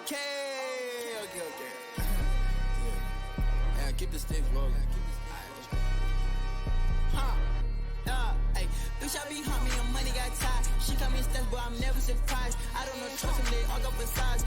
Okay. Yeah, keep the sticks rolling. Hey, bitch, I be hunt me and money got tied. She call me stats, but I'm never surprised. I don't know, trust him, they all go for size.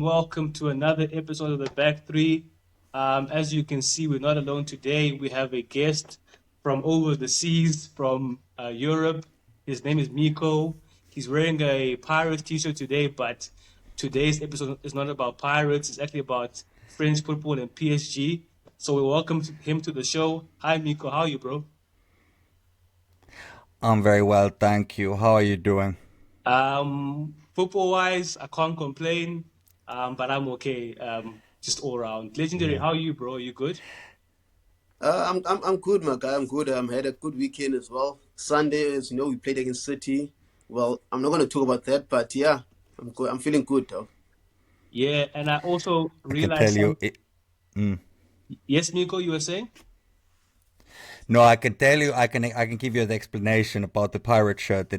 Welcome to another episode of the Back Three. As you can see, we're not alone today. We have a guest from over the seas, from Europe. His name is Mikko. He's wearing a Pirates t-shirt today, but today's episode is not about Pirates. It's actually about French football and PSG. So we welcome him to the show. Hi, Mikko. How are you, bro? I'm very well, thank you. How are you doing? Football-wise, I can't complain, but I'm okay. Just all around. Legendary, Yeah. how are you, bro? Are you good? I'm good, my guy. I'm good. Had a good weekend as well. Sunday, as you know, we played against City. Well, I'm not going to talk about that, but yeah, I'm good. I'm feeling good, though. Yeah, and I also I can tell realized you some. it. Mm. Yes, Nico, you were saying? No, I can tell you. I can give you the explanation about the pirate shirt.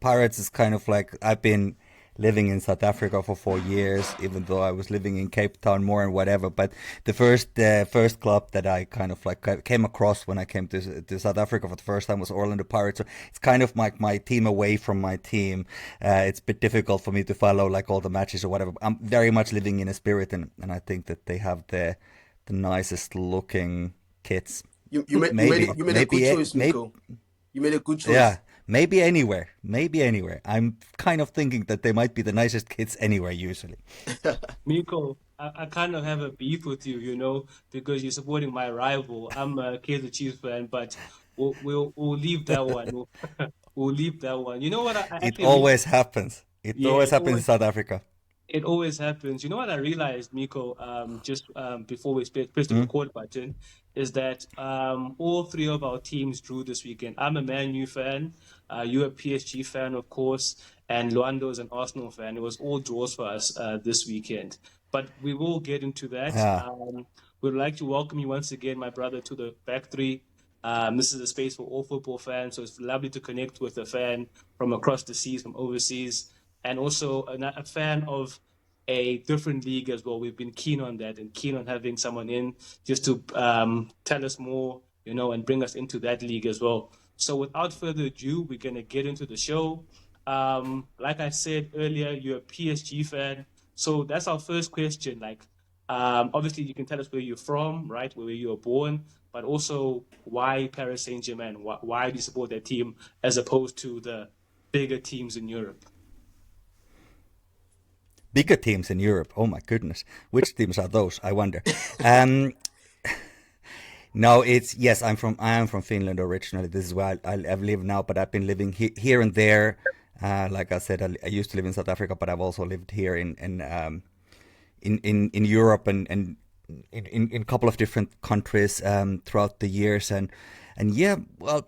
Pirates is kind of like I've been living in South Africa for 4 years, even though I was living in Cape Town more and whatever. But the first club that I kind of like came across when I came to South Africa for the first time was Orlando Pirates. So it's kind of like my team away from my team. It's a bit difficult for me to follow like all the matches or whatever. I'm very much living in a spirit, and I think that they have the nicest looking kits. Maybe, You made a good maybe, choice, maybe, Mikko. You made a good yeah, choice. maybe anywhere, maybe anywhere. I'm kind of thinking that they might be the nicest kids anywhere usually. Nico, I kind of have a beef with you, because you're supporting my rival. I'm a Kaizer Chiefs fan, but we'll leave that one. We'll leave that one. You know what? I It actually always happens. It yeah, always happens in South Africa. it always happens. You know what I realized, Miko, just before we press the Mm? record button, is that all three of our teams drew this weekend. I'm a Man U fan, you're a PSG fan, of course, and Luando is an Arsenal fan. It was all draws for us this weekend. But we will get into that. Ah, We'd like to welcome you once again, my brother, to the Back Three. This is a space for all football fans, so it's lovely to connect with a fan from across the seas, from overseas, and also a fan of a different league as well. We've been keen on that and keen on having someone in just to tell us more, and bring us into that league as well. So without further ado, we're going to get into the show. Like I said earlier, you're a PSG fan. So that's our first question. Like, obviously, you can tell us where you're from, right? Where you were born, but also why Paris Saint-Germain? Why do you support that team as opposed to the bigger teams in Europe? bigger teams in Europe. Oh my goodness, which teams are those? I wonder. Um, no, it's yes. I am from Finland originally. This is where I've lived now, but I've been living here and there. Like I said, I used to live in South Africa, but I've also lived here in Europe and in a couple of different countries throughout the years, and yeah, well,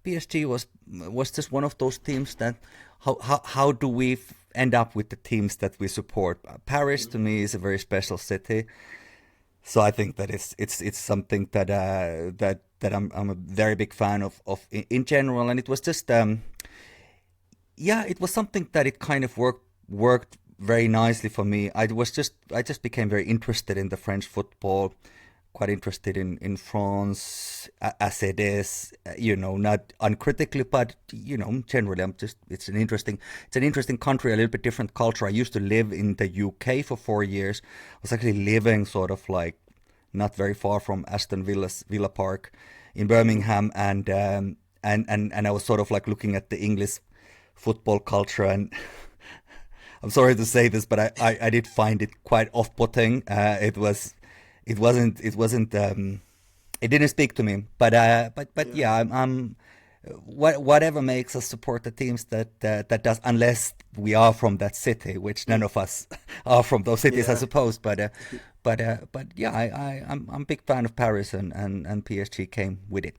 PSG was just one of those teams that how do we end up with the teams that we support? Paris to me is a very special city, so I think that it's something that I'm a very big fan of in general, and it was just yeah, it was something that it kind of worked very nicely for me. I just became very interested in the French football, quite interested in France as it is, not uncritically, but generally it's an interesting country, a little bit different culture. I used to live in the UK for 4 years. I was actually living sort of like not very far from Villa Park in Birmingham, and I was sort of like looking at the English football culture, and I'm sorry to say this, but I did find it quite off-putting. It didn't speak to me. But Yeah, yeah, I'm whatever makes us support the teams that does, unless we are from that city, which none of us are from those cities, I yeah. suppose. But yeah, I'm a big fan of Paris, and PSG came with it.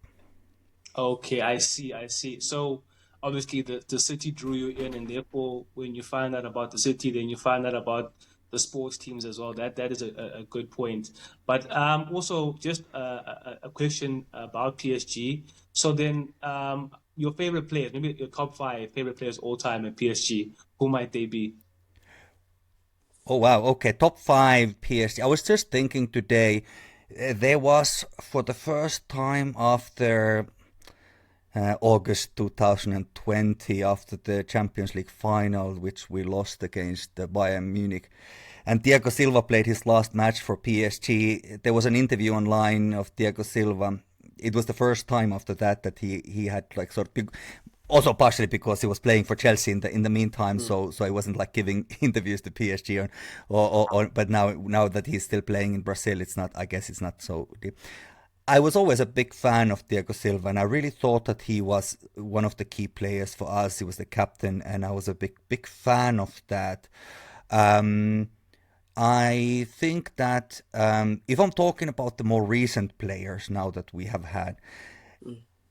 Okay, I see, I see. So obviously the city drew you in, and therefore when you find out about the city, then you find out about the sports teams as well. That is a good point. But also just a question about PSG. So then your favorite players, maybe your top five favorite players all time at PSG, who might they be? Oh wow, okay, top 5 PSG. I was just thinking today, there was for the first time after August 2020, after the Champions League final, which we lost against Bayern Munich, and Thiago Silva played his last match for PSG. There was an interview online of Thiago Silva. It was the first time after that that he had like sort of, also partially because he was playing for Chelsea in the meantime, so I wasn't like giving interviews to PSG or but now that he's still playing in Brazil, it's not, I guess it's not so deep. I was always a big fan of Thiago Silva, and I really thought that he was one of the key players for us. He was the captain, and I was a big fan of that. I think that if I'm talking about the more recent players now that we have had,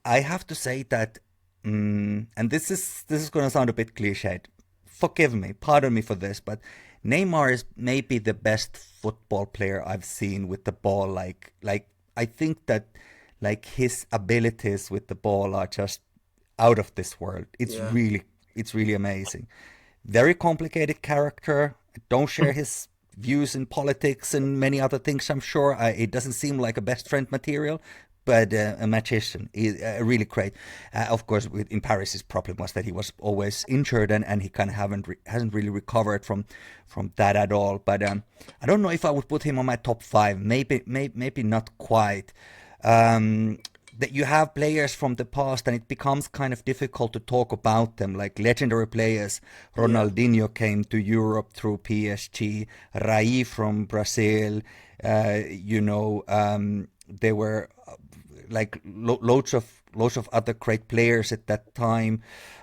I have to say that, and this is going to sound a bit cliched. Forgive me, pardon me for this, but Neymar is maybe the best football player I've seen with the ball. Like I think that like his abilities with the ball are just out of this world. It's really amazing. Very complicated character. Don't share his views in politics and many other things, I'm sure. It doesn't seem like a best friend material, but a magician. Really great. Of course, in Paris, his problem was that he was always injured, and he kind of hasn't really recovered from that at all. But I don't know if I would put him on my top 5. Maybe not quite. That you have players from the past, and it becomes kind of difficult to talk about them, like legendary players. Ronaldinho came to Europe through PSG. Rai from Brazil. There were like loads of other great players at that time.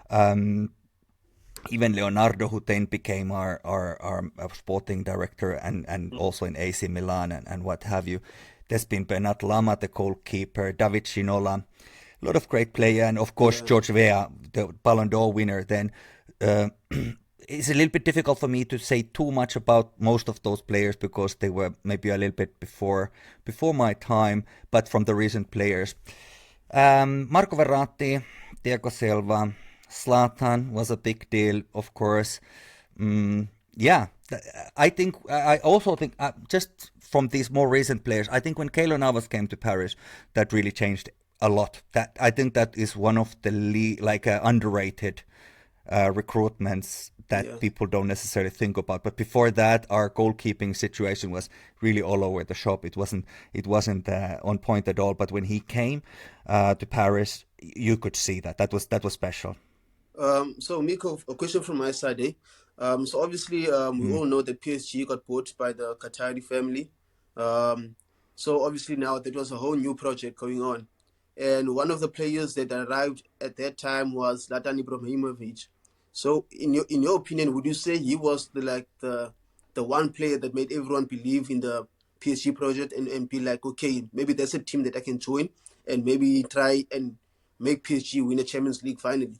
Even Leonardo, who then became our sporting director and also in AC Milan and what have you. There's been Bernat Lama, the goalkeeper, David Ginola, a lot of great players, and of course George Weah, the Ballon d'Or winner. Then it's a little bit difficult for me to say too much about most of those players because they were maybe a little bit before my time. But from the recent players, Marco Verratti, Thiago Silva, Zlatan was a big deal, of course. I also think just from these more recent players, I think when Keylor Navas came to Paris, that really changed a lot. That I think that is one of the underrated recruitments that people don't necessarily think about. But before that, our goalkeeping situation was really all over the shop. It wasn't on point at all. But when he came to Paris, you could see that was special. So Mikko, a question from my side, eh? So obviously, we all know that PSG got bought by the Qatari family. So obviously now there was a whole new project going on, and one of the players that arrived at that time was Zlatan Ibrahimovic. So in your opinion, would you say he was the one player that made everyone believe in the PSG project and be like, okay, maybe there's a team that I can join and maybe try and make PSG win a Champions League finally?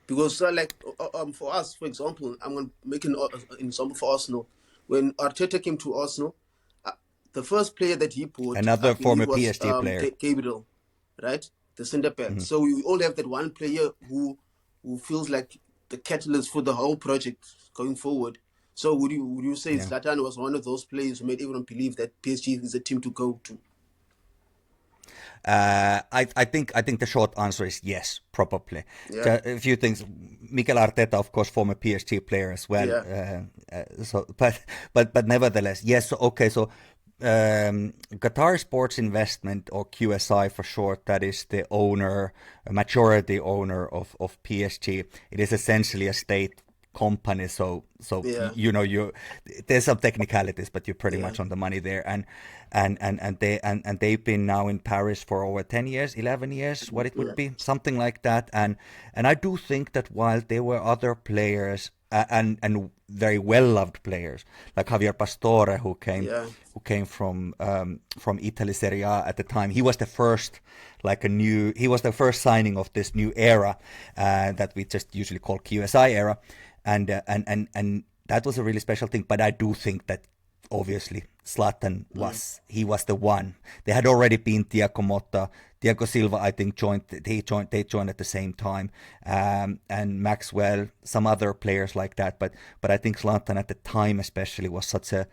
Because for us, for example, I'm going to make an example for Arsenal. When Arteta came to Arsenal, the first player that he bought, another former was, PSG player, Gabriel, right, the centre back. So we all have that one player who feels like the catalyst for the whole project going forward. So would you say Zlatan was one of those players who made everyone believe that PSG is a team to go to? I think the short answer is yes, probably. A few things. Mikel Arteta, of course, former PSG player as well. But nevertheless, yes. So, okay, so Qatar Sports Investment, or QSI for short, that is the majority owner of PSG. It is essentially a state company, so there's some technicalities, but you're pretty much on the money there, and they've been now in Paris for over 10 years, 11 years, what it would be, something like that, and I do think that while there were other players and very well loved players like Javier Pastore, who came from Italy Serie A at the time, he was the first signing of this new era that we just usually call QSI era. And that was a really special thing. But I do think that obviously Zlatan was the one. They had already been Thiago Motta, Thiago Silva. I think they joined at the same time, and Maxwell, some other players like that. But I think Zlatan at the time especially was such a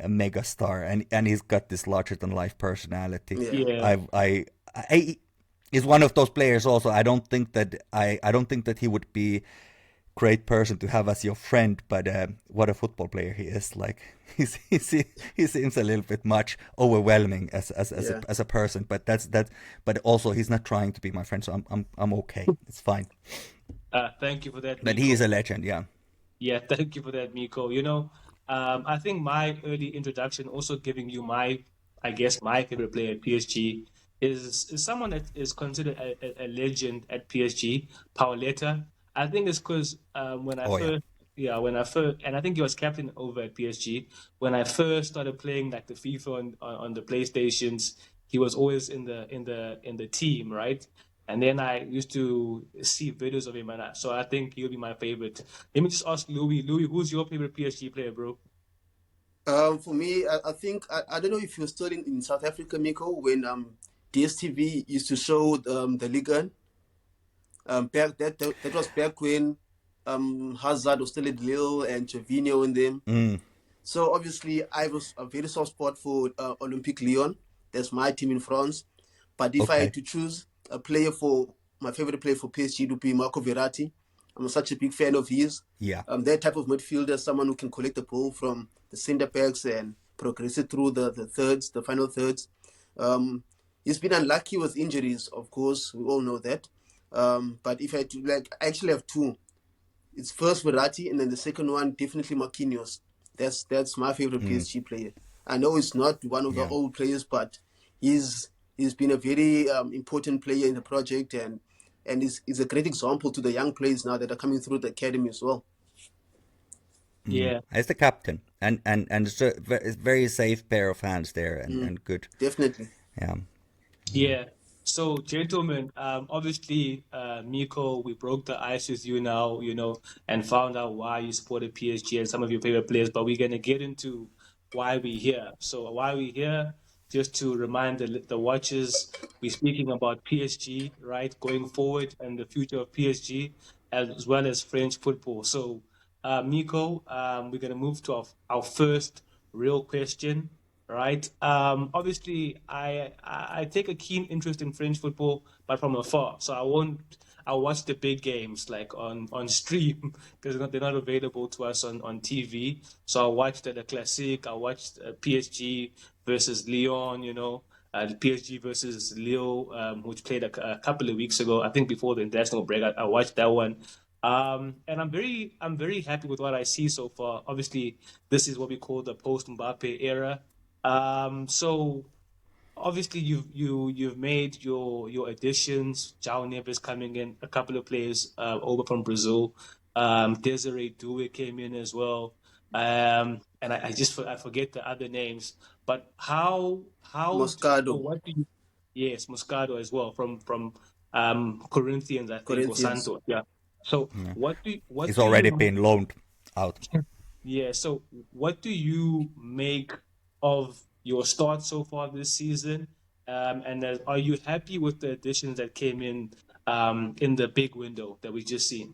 mega star, and he's got this larger than life personality. Yeah. He's one of those players also. I don't think that he would be great person to have as your friend, but what a football player he is! Like he seems a little bit much overwhelming as a person. But but also he's not trying to be my friend, so I'm okay. It's fine. Thank you for that. But Mikko. he is a legend, yeah. Yeah, thank you for that, Mikko. I think my early introduction, also giving you my favorite player at PSG is someone that is considered a legend at PSG, Paoletta. I think it's because when I first, and I think he was captain over at PSG. When I first started playing like the FIFA on the PlayStations, he was always in the team, right? And then I used to see videos of him, so I think he'll be my favorite. Let me just ask Louis. Louis, who's your favorite PSG player, bro? For me, I think I don't know if you're still in South Africa, Mikko, when DSTV used to show the Ligue. That was back when Hazard was still at Lille and Gervinho and them. So obviously, I was a very soft spot for Olympique Lyon. That's my team in France. But if I had to choose a player for my favorite player for PSG, it would be Marco Verratti. I'm such a big fan of his. Yeah. That type of midfielder, someone who can collect the ball from the centre backs and progress it through the final thirds. He's been unlucky with injuries, of course. We all know that. But if I had to, I actually have two. It's first Verratti, and then the second one, definitely Marquinhos. That's my favorite PSG player. I know it's not one of the old players, but he's been a very important player in the project, and is a great example to the young players now that are coming through the academy as well. Yeah, As the captain, and it's a very safe pair of hands there, and good. Definitely. Yeah. yeah. So, gentlemen, obviously, Mikko, we broke the ice with you now, and found out why you supported PSG and some of your favorite players. But we're gonna get into why we're here. So, why we're here, just to remind the watchers, we're speaking about PSG, right, going forward, and the future of PSG, as well as French football. So, Mikko, we're gonna move to our first real question. Right. Obviously, I take a keen interest in French football, but from afar. So I'll watch the big games like on stream because they're not available to us on TV. So I watched the Classique. I watched PSG versus Lyon. PSG versus Lille, which played a couple of weeks ago. I think before the international break. I watched that one. And I'm very happy with what I see so far. Obviously, this is what we call the post-Mbappe era. So obviously you've made your additions. João Neves coming in, a couple of players over from Brazil. Desiree Doué came in as well. And I forget the other names. But how Moscardo. what do you? Yes, Moscardo as well from Corinthians, I think, or Corinthians. Santos. Yeah. So He's already been loaned out. Yeah. So what do you make of your start so far this season? And are you happy with the additions that came in the big window that we just seen?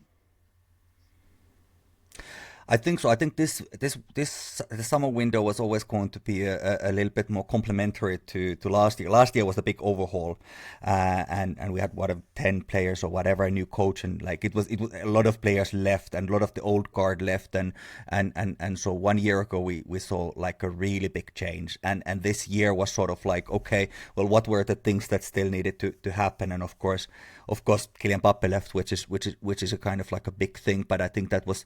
I think so. I think the summer window was always going to be a little bit more complementary to last year. Last year was a big overhaul, and we had 10 players or whatever, a new coach, and like it was a lot of players left and a lot of the old guard left, and so 1 year ago we saw like a really big change, and this year was sort of like, okay, well, what were the things that still needed to happen? And of course Kylian Mbappe left, which is a kind of like a big thing, but I think that was,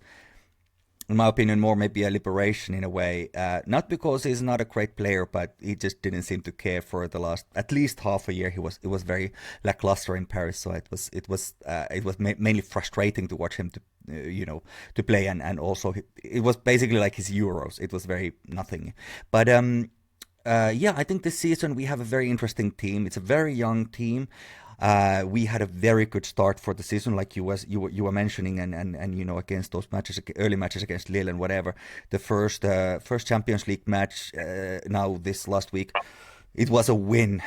in my opinion, more maybe a liberation in a way. Not because he's not a great player, but he just didn't seem to care for the last at least half a year. It was very lackluster in Paris, so it was mainly frustrating to watch him to play, and also it was basically like his Euros. It was very nothing. But Yeah, I think this season we have a very interesting team. It's a very young team. We had a very good start for the season, like you were mentioning, and you know, against those matches, early matches against Lille and whatever. The first Champions League match now this last week, it was a win,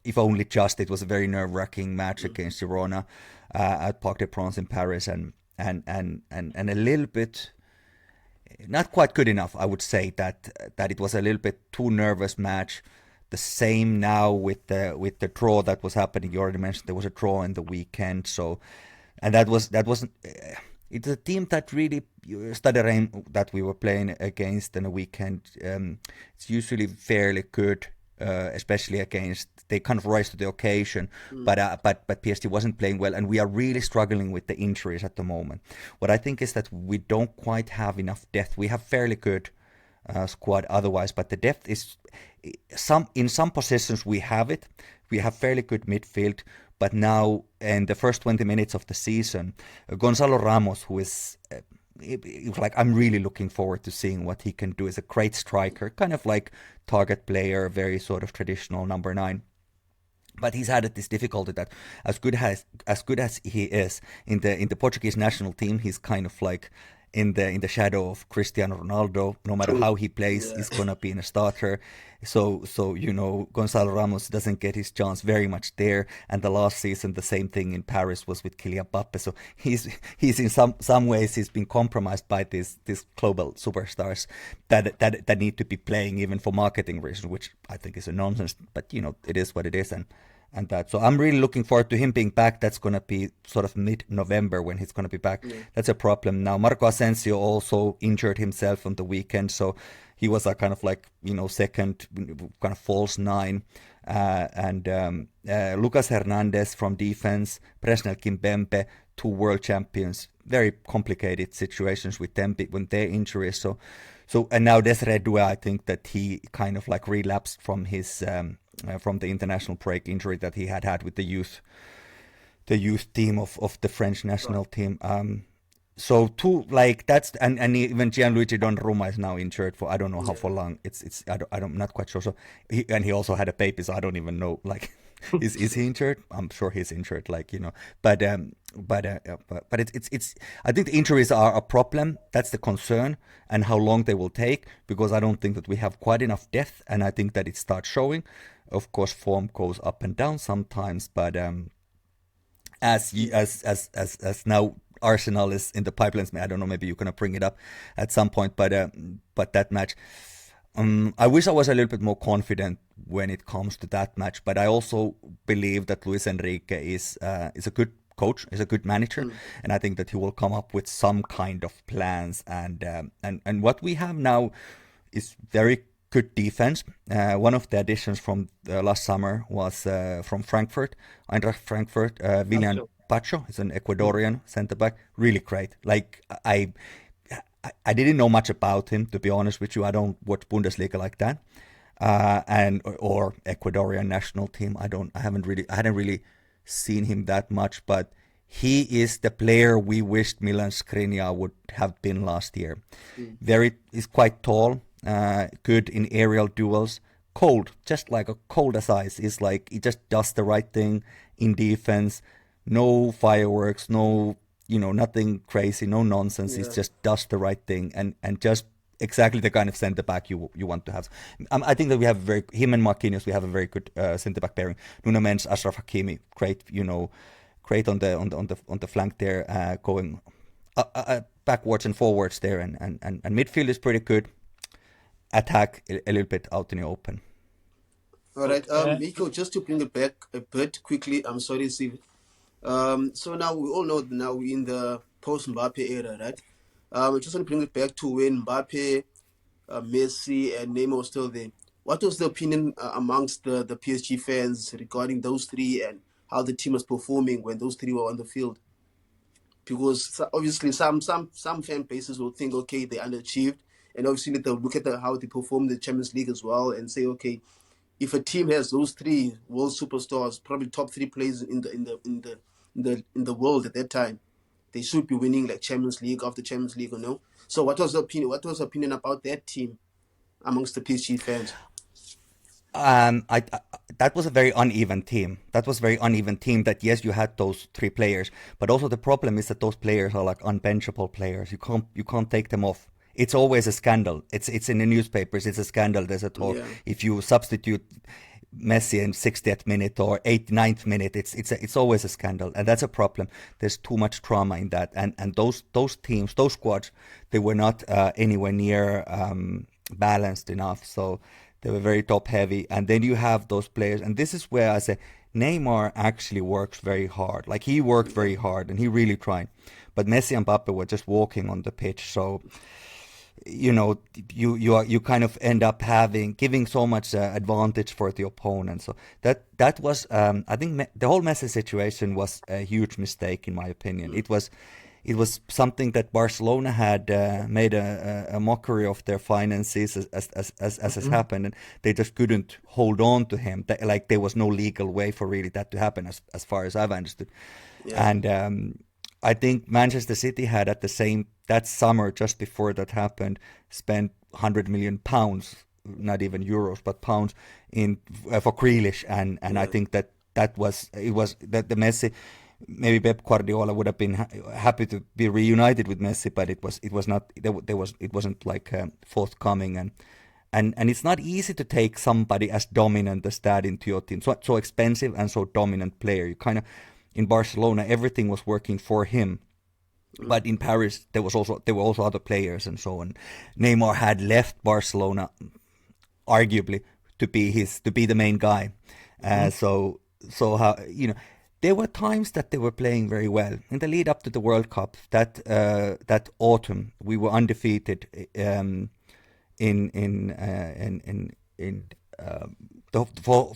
if only just. It was a very nerve-wracking match against Girona at Parc des Princes in Paris, and a little bit not quite good enough. I would say that it was a little bit too nervous match. The same now with the draw that was happening. You already mentioned there was a draw in the weekend, so and that wasn't. It's a team that really Stade that we were playing against in the weekend. It's usually fairly good, especially against. They kind of rise to the occasion, but PSG wasn't playing well, and we are really struggling with the injuries at the moment. What I think is that we don't quite have enough depth. We have fairly good squad otherwise, but the depth is in some positions we have it. We have fairly good midfield, but now in the first 20 minutes of the season, Gonzalo Ramos, who is like, I'm really looking forward to seeing what he can do. Is a great striker, kind of like target player, very sort of traditional number 9. But he's had this difficulty that as good as he is in the Portuguese national team, he's kind of like in the shadow of Cristiano Ronaldo. No matter how he plays, he's gonna be in a starter. So you know, Gonzalo Ramos doesn't get his chance very much there. And the last season, the same thing in Paris was with Kylian Mbappe. So he's in some ways he's been compromised by these global superstars that need to be playing even for marketing reasons, which I think is a nonsense. But you know, it is what it is, and that. So I'm really looking forward to him being back. That's going to be sort of mid-November when he's going to be back. Yeah. That's a problem. Now, Marco Asensio also injured himself on the weekend, so he was a kind of like, you know, second kind of false 9. And Lucas Hernandez from defense, Presnel Kimpembe, 2 world champions. Very complicated situations with them when their injuries. So and now Desiree Doué, I think that he kind of like relapsed from his from the international break injury that he had with the youth team of the French national team. So that's and even Gianluigi Donnarumma is now injured for I don't know how for long. I'm not quite sure. So he also had a baby, so I don't even know like is he injured? I'm sure he's injured, like, you know. But it's I think the injuries are a problem. That's the concern, and how long they will take, because I don't think that we have quite enough depth, and I think that it starts showing. Of course, form goes up and down sometimes, but as now Arsenal is in the pipelines. I don't know, maybe you're gonna bring it up at some point, but that match, I wish I was a little bit more confident when it comes to that match. But I also believe that Luis Enrique is a good coach, is a good manager, and I think that he will come up with some kind of plans. And what we have now is very good defense. One of the additions from last summer was from Frankfurt, Eintracht Frankfurt, William Pacho is an Ecuadorian center back, really great. Like I didn't know much about him, to be honest with you. I don't watch Bundesliga like that, or Ecuadorian national team. I hadn't really seen him that much, but he is the player we wished Milan Skriniar would have been last year. He's quite tall, good in aerial duels, cold, just like a cold as ice. He's like, he just does the right thing in defense. No fireworks, no, you know, nothing crazy, no nonsense. Yeah. He just does the right thing, and just exactly the kind of centre back you want to have. I think that we have him and Marquinhos. We have a very good centre back pairing. Nuno Mendes, Ashraf Hakimi, great, you know, great on the flank there, going backwards and forwards there, and midfield is pretty good. Attack a little bit out in the open. All right, Mikko, just to bring it back a bit quickly. I'm sorry, Steve. So now we all know that now we're in the post-Mbappe era, right? I just want to bring it back to when Mbappe, Messi, and Neymar were still there. What was the opinion amongst the PSG fans regarding those three and how the team was performing when those three were on the field? Because obviously some fan bases will think, okay, they underachieved, and obviously they'll look at how they performed in the Champions League as well and say, okay, if a team has those three world superstars, probably top 3 players in the world at that time, they should be winning like Champions League after Champions League, you know. So what was the opinion? What was the opinion about that team amongst the PSG fans? That was a very uneven team. That was a very uneven team. That yes, you had those three players, but also the problem is that those players are like unbenchable players. You can't take them off. It's always a scandal. It's in the newspapers. It's a scandal. There's a talk. Yeah. If you substitute Messi in 60th minute or 89th minute, it's always a scandal, and that's a problem. There's too much trauma in that, and those teams, those squads, they were not anywhere near balanced enough. So they were very top heavy, and then you have those players, and this is where I say Neymar actually works very hard. Like he worked very hard, and he really tried. But Messi and Mbappe were just walking on the pitch, so you kind of end up giving so much advantage for the opponent. So that was I think the whole Messi situation was a huge mistake in my opinion. It was something that Barcelona had made a mockery of their finances as has happened, and they just couldn't hold on to him. Like there was no legal way for really that to happen, as far as I've understood. Yeah. And I think Manchester City had that summer just before that happened spent £100 million, not even euros but pounds for Grealish, and I think that the Messi. Maybe Pep Guardiola would have been happy to be reunited with Messi, but it wasn't like forthcoming, and it's not easy to take somebody as dominant as that into your team. So expensive and so dominant player. You kind of in Barcelona everything was working for him, but in Paris there were also other players and so on. Neymar had left Barcelona arguably to be the main guy. So how there were times that they were playing very well in the lead up to the World Cup. That autumn, we were undefeated for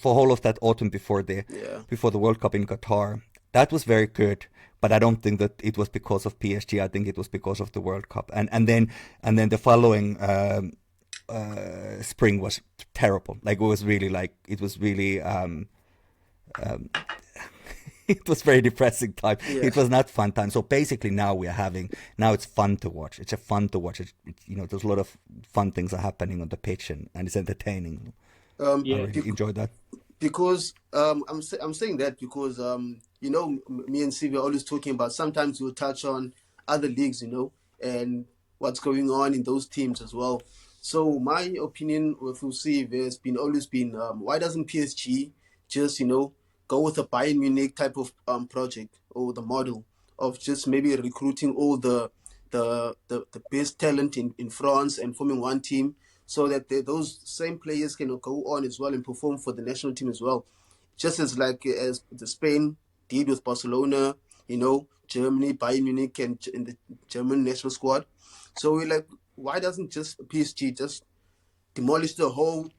whole of that autumn before the World Cup in Qatar. That was very good, but I don't think that it was because of PSG. I think it was because of the World Cup, and then the following spring was terrible. Like it was really. It was very depressing time. Yeah. It was not fun time. So basically now it's fun to watch. It's fun to watch. There's a lot of fun things are happening on the pitch, and it's entertaining. I really enjoyed that. Because I'm saying that because me and Steve are always talking about, sometimes we'll touch on other leagues, and what's going on in those teams as well. So my opinion with Steve has always been why doesn't PSG just go with a Bayern Munich type of project, or the model of just maybe recruiting all the best talent in France and forming one team, so that those same players can go on as well and perform for the national team as well, just as the Spain did with Barcelona, Germany, Bayern Munich, and in the German national squad. So we're like, why doesn't just PSG just demolish the whole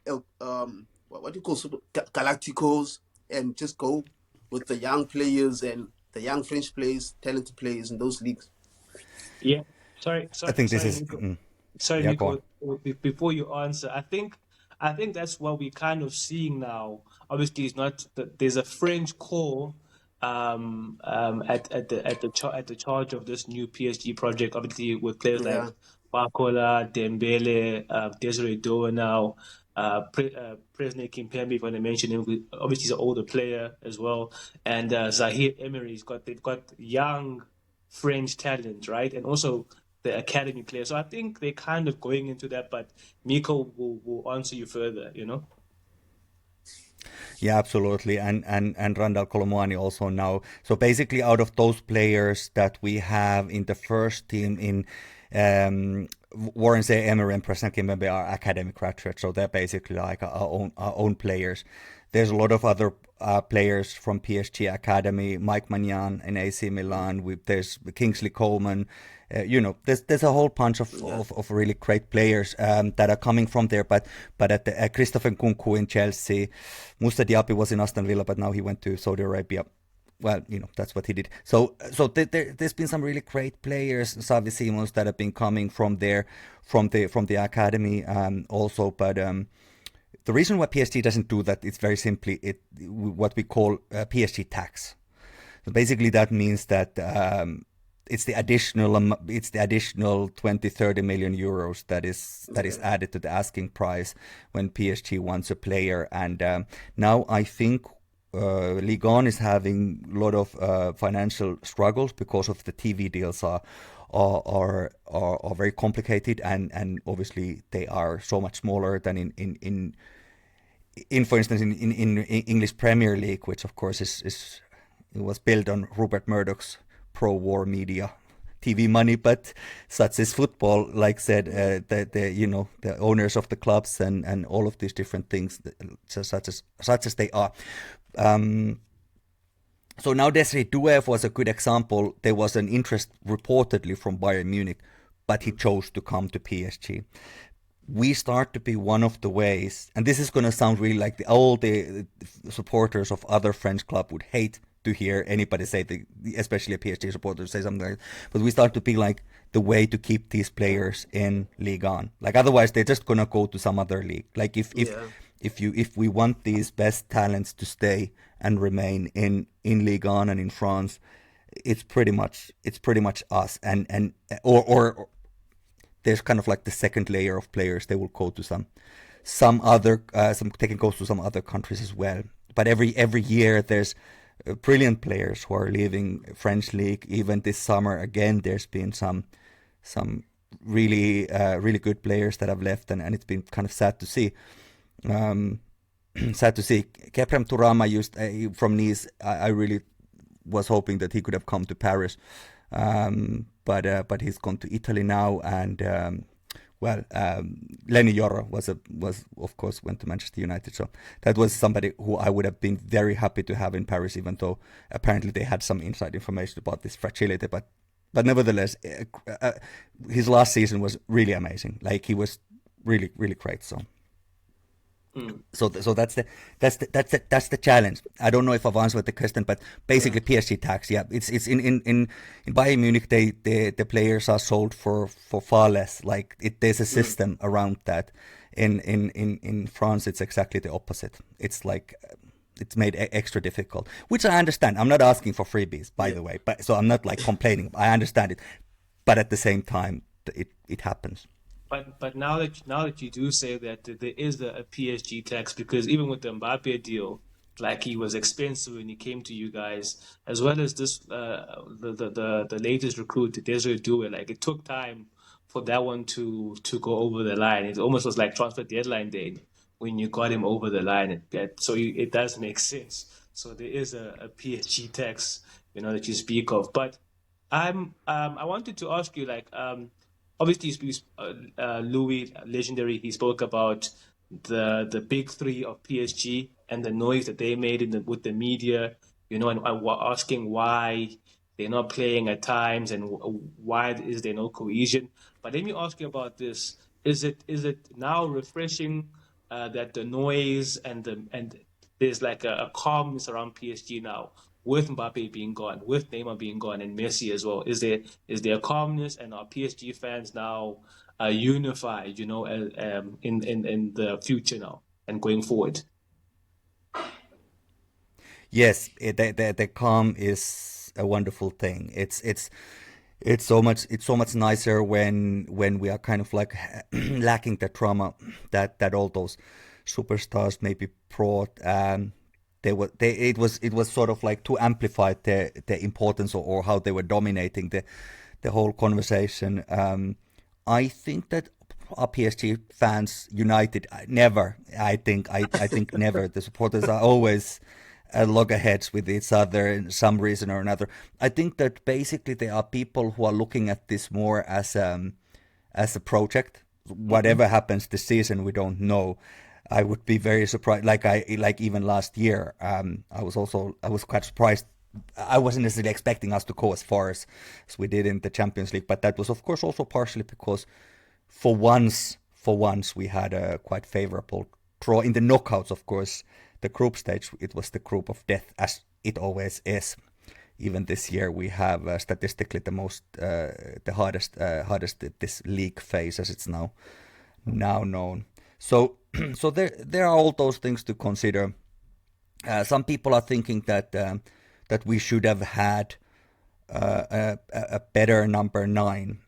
what do you call Galacticos, and just go with the young players and the young French players, talented players in those leagues? Yeah. Sorry. I think this is. Sorry, Yeah, Mikko. Before you answer, I think that's what we're kind of seeing now. Obviously, it's not that there's a French core at the charge of this new PSG project. Obviously, with players like Barcola, Dembele, Desiree Doe now. Presnel Kimpembe, if I want to mention him, obviously he's an older player as well, and Zahir Emery. They've got young French talent, right, and also the academy players. So I think they're kind of going into that, but Mikko will answer you further. Yeah, absolutely, and Randall Colomwani also now. So basically, out of those players that we have in the first team in. Warren Zay, Emery, and Presnel Kimpembe are academic graduates, so they're basically like our own players. There's a lot of other players from PSG Academy, Mike Magnan in AC Milan. There's Kingsley Coleman. There's a whole bunch of really great players that are coming from there. But at Christopher Nkunku in Chelsea, Moussa Diaby was in Aston Villa, but now he went to Saudi Arabia. Well, that's what he did. So there's been some really great players, Xavi Simons, that have been coming from there, from the academy also. But the reason why PSG doesn't do that is very simply what we call PSG tax. So basically that means that it's the additional 20-30 million euros that is added to the asking price when PSG wants a player. And now I think Ligue 1 is having a lot of financial struggles because of the TV deals are very complicated, and obviously they are so much smaller than in for instance in English Premier League, which of course is it was built on Rupert Murdoch's pro-war media TV money, but such is football. Like said, the owners of the clubs and all of these different things, such as they are. So now Desiree Doué was a good example. There was an interest reportedly from Bayern Munich, but he chose to come to PSG. We start to be one of the ways, and this is going to sound really like all the supporters of other French club would hate to hear anybody say, especially a PSG supporter, say something like that. But we start to be like the way to keep these players in Ligue 1. Like otherwise, they're just gonna go to some other league. Like if we want these best talents to stay and remain in Ligue 1 and in France, it's pretty much us. And there's kind of like the second layer of players. They will go to some other they can go to some other countries as well. But every year there's brilliant players who are leaving French league. Even this summer, again, there's been some really good players that have left, and it's been kind of sad to see. Keprem Turama from Nice. I really was hoping that he could have come to Paris, but he's gone to Italy now, and Lenny Yoro was of course went to Manchester United, so that was somebody who I would have been very happy to have in Paris, even though apparently they had some inside information about this fragility. But nevertheless, his last season was really amazing. Like he was really great. So. So that's the challenge. I don't know if I've answered the question, but basically PSG tax. Yeah, it's in Bayern Munich. The players are sold for far less. Like there's a system around that. In France, it's exactly the opposite. It's like it's made extra difficult, which I understand. I'm not asking for freebies, by the way, but so I'm not like complaining. I understand it, but at the same time, it happens. But now that you do say that there is a PSG tax, because even with the Mbappe deal, like he was expensive when he came to you guys, as well as this the latest recruit Desiree Doué, like it took time for that one to go over the line. It almost was like transfer deadline day when you got him over the line. So it does make sense. So there is a PSG tax, that you speak of. But I wanted to ask you, like. Obviously, Louis, legendary, he spoke about the big three of PSG and the noise that they made with the media, and asking why they're not playing at times and why is there no cohesion. But let me ask you about this: is it now refreshing that the noise and there's like a calmness around PSG now? With Mbappe being gone, with Neymar being gone, and Messi as well, is there a calmness, and are PSG fans now unified, in the future now and going forward? Yes, the calm is a wonderful thing. It's so much nicer when we are kind of like lacking the drama that all those superstars maybe brought. It was sort of like to amplify the importance or how they were dominating the whole conversation. I think that our PSG fans united never. I think never. The supporters are always at loggerheads with each other in some reason or another. I think that basically there are people who are looking at this more as a project. Whatever happens this season, we don't know. I would be very surprised. Like even last year, I was quite surprised. I wasn't necessarily expecting us to go as far as we did in the Champions League, but that was of course also partially because for once we had a quite favorable draw in the knockouts. Of course, the group stage, it was the group of death, as it always is. Even this year, we have statistically the hardest this league phase, as it's now known. So there are all those things to consider. Some people are thinking that we should have had a better number 9.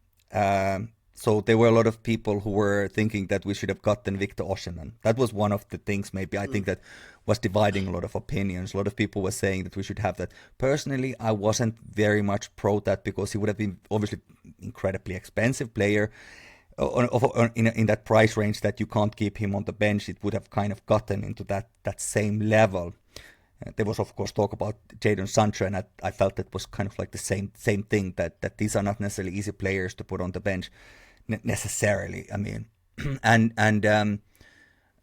So there were a lot of people who were thinking that we should have gotten Victor Osimhen. That was one of the things maybe I think that was dividing a lot of opinions. A lot of people were saying that we should have that. Personally, I wasn't very much pro that because he would have been obviously incredibly expensive player in that price range that you can't keep him on the bench. It would have kind of gotten into that same level. There was of course talk about Jadon Sancho, and I felt it was kind of like the same thing that these are not necessarily easy players to put on the bench necessarily. I mean, and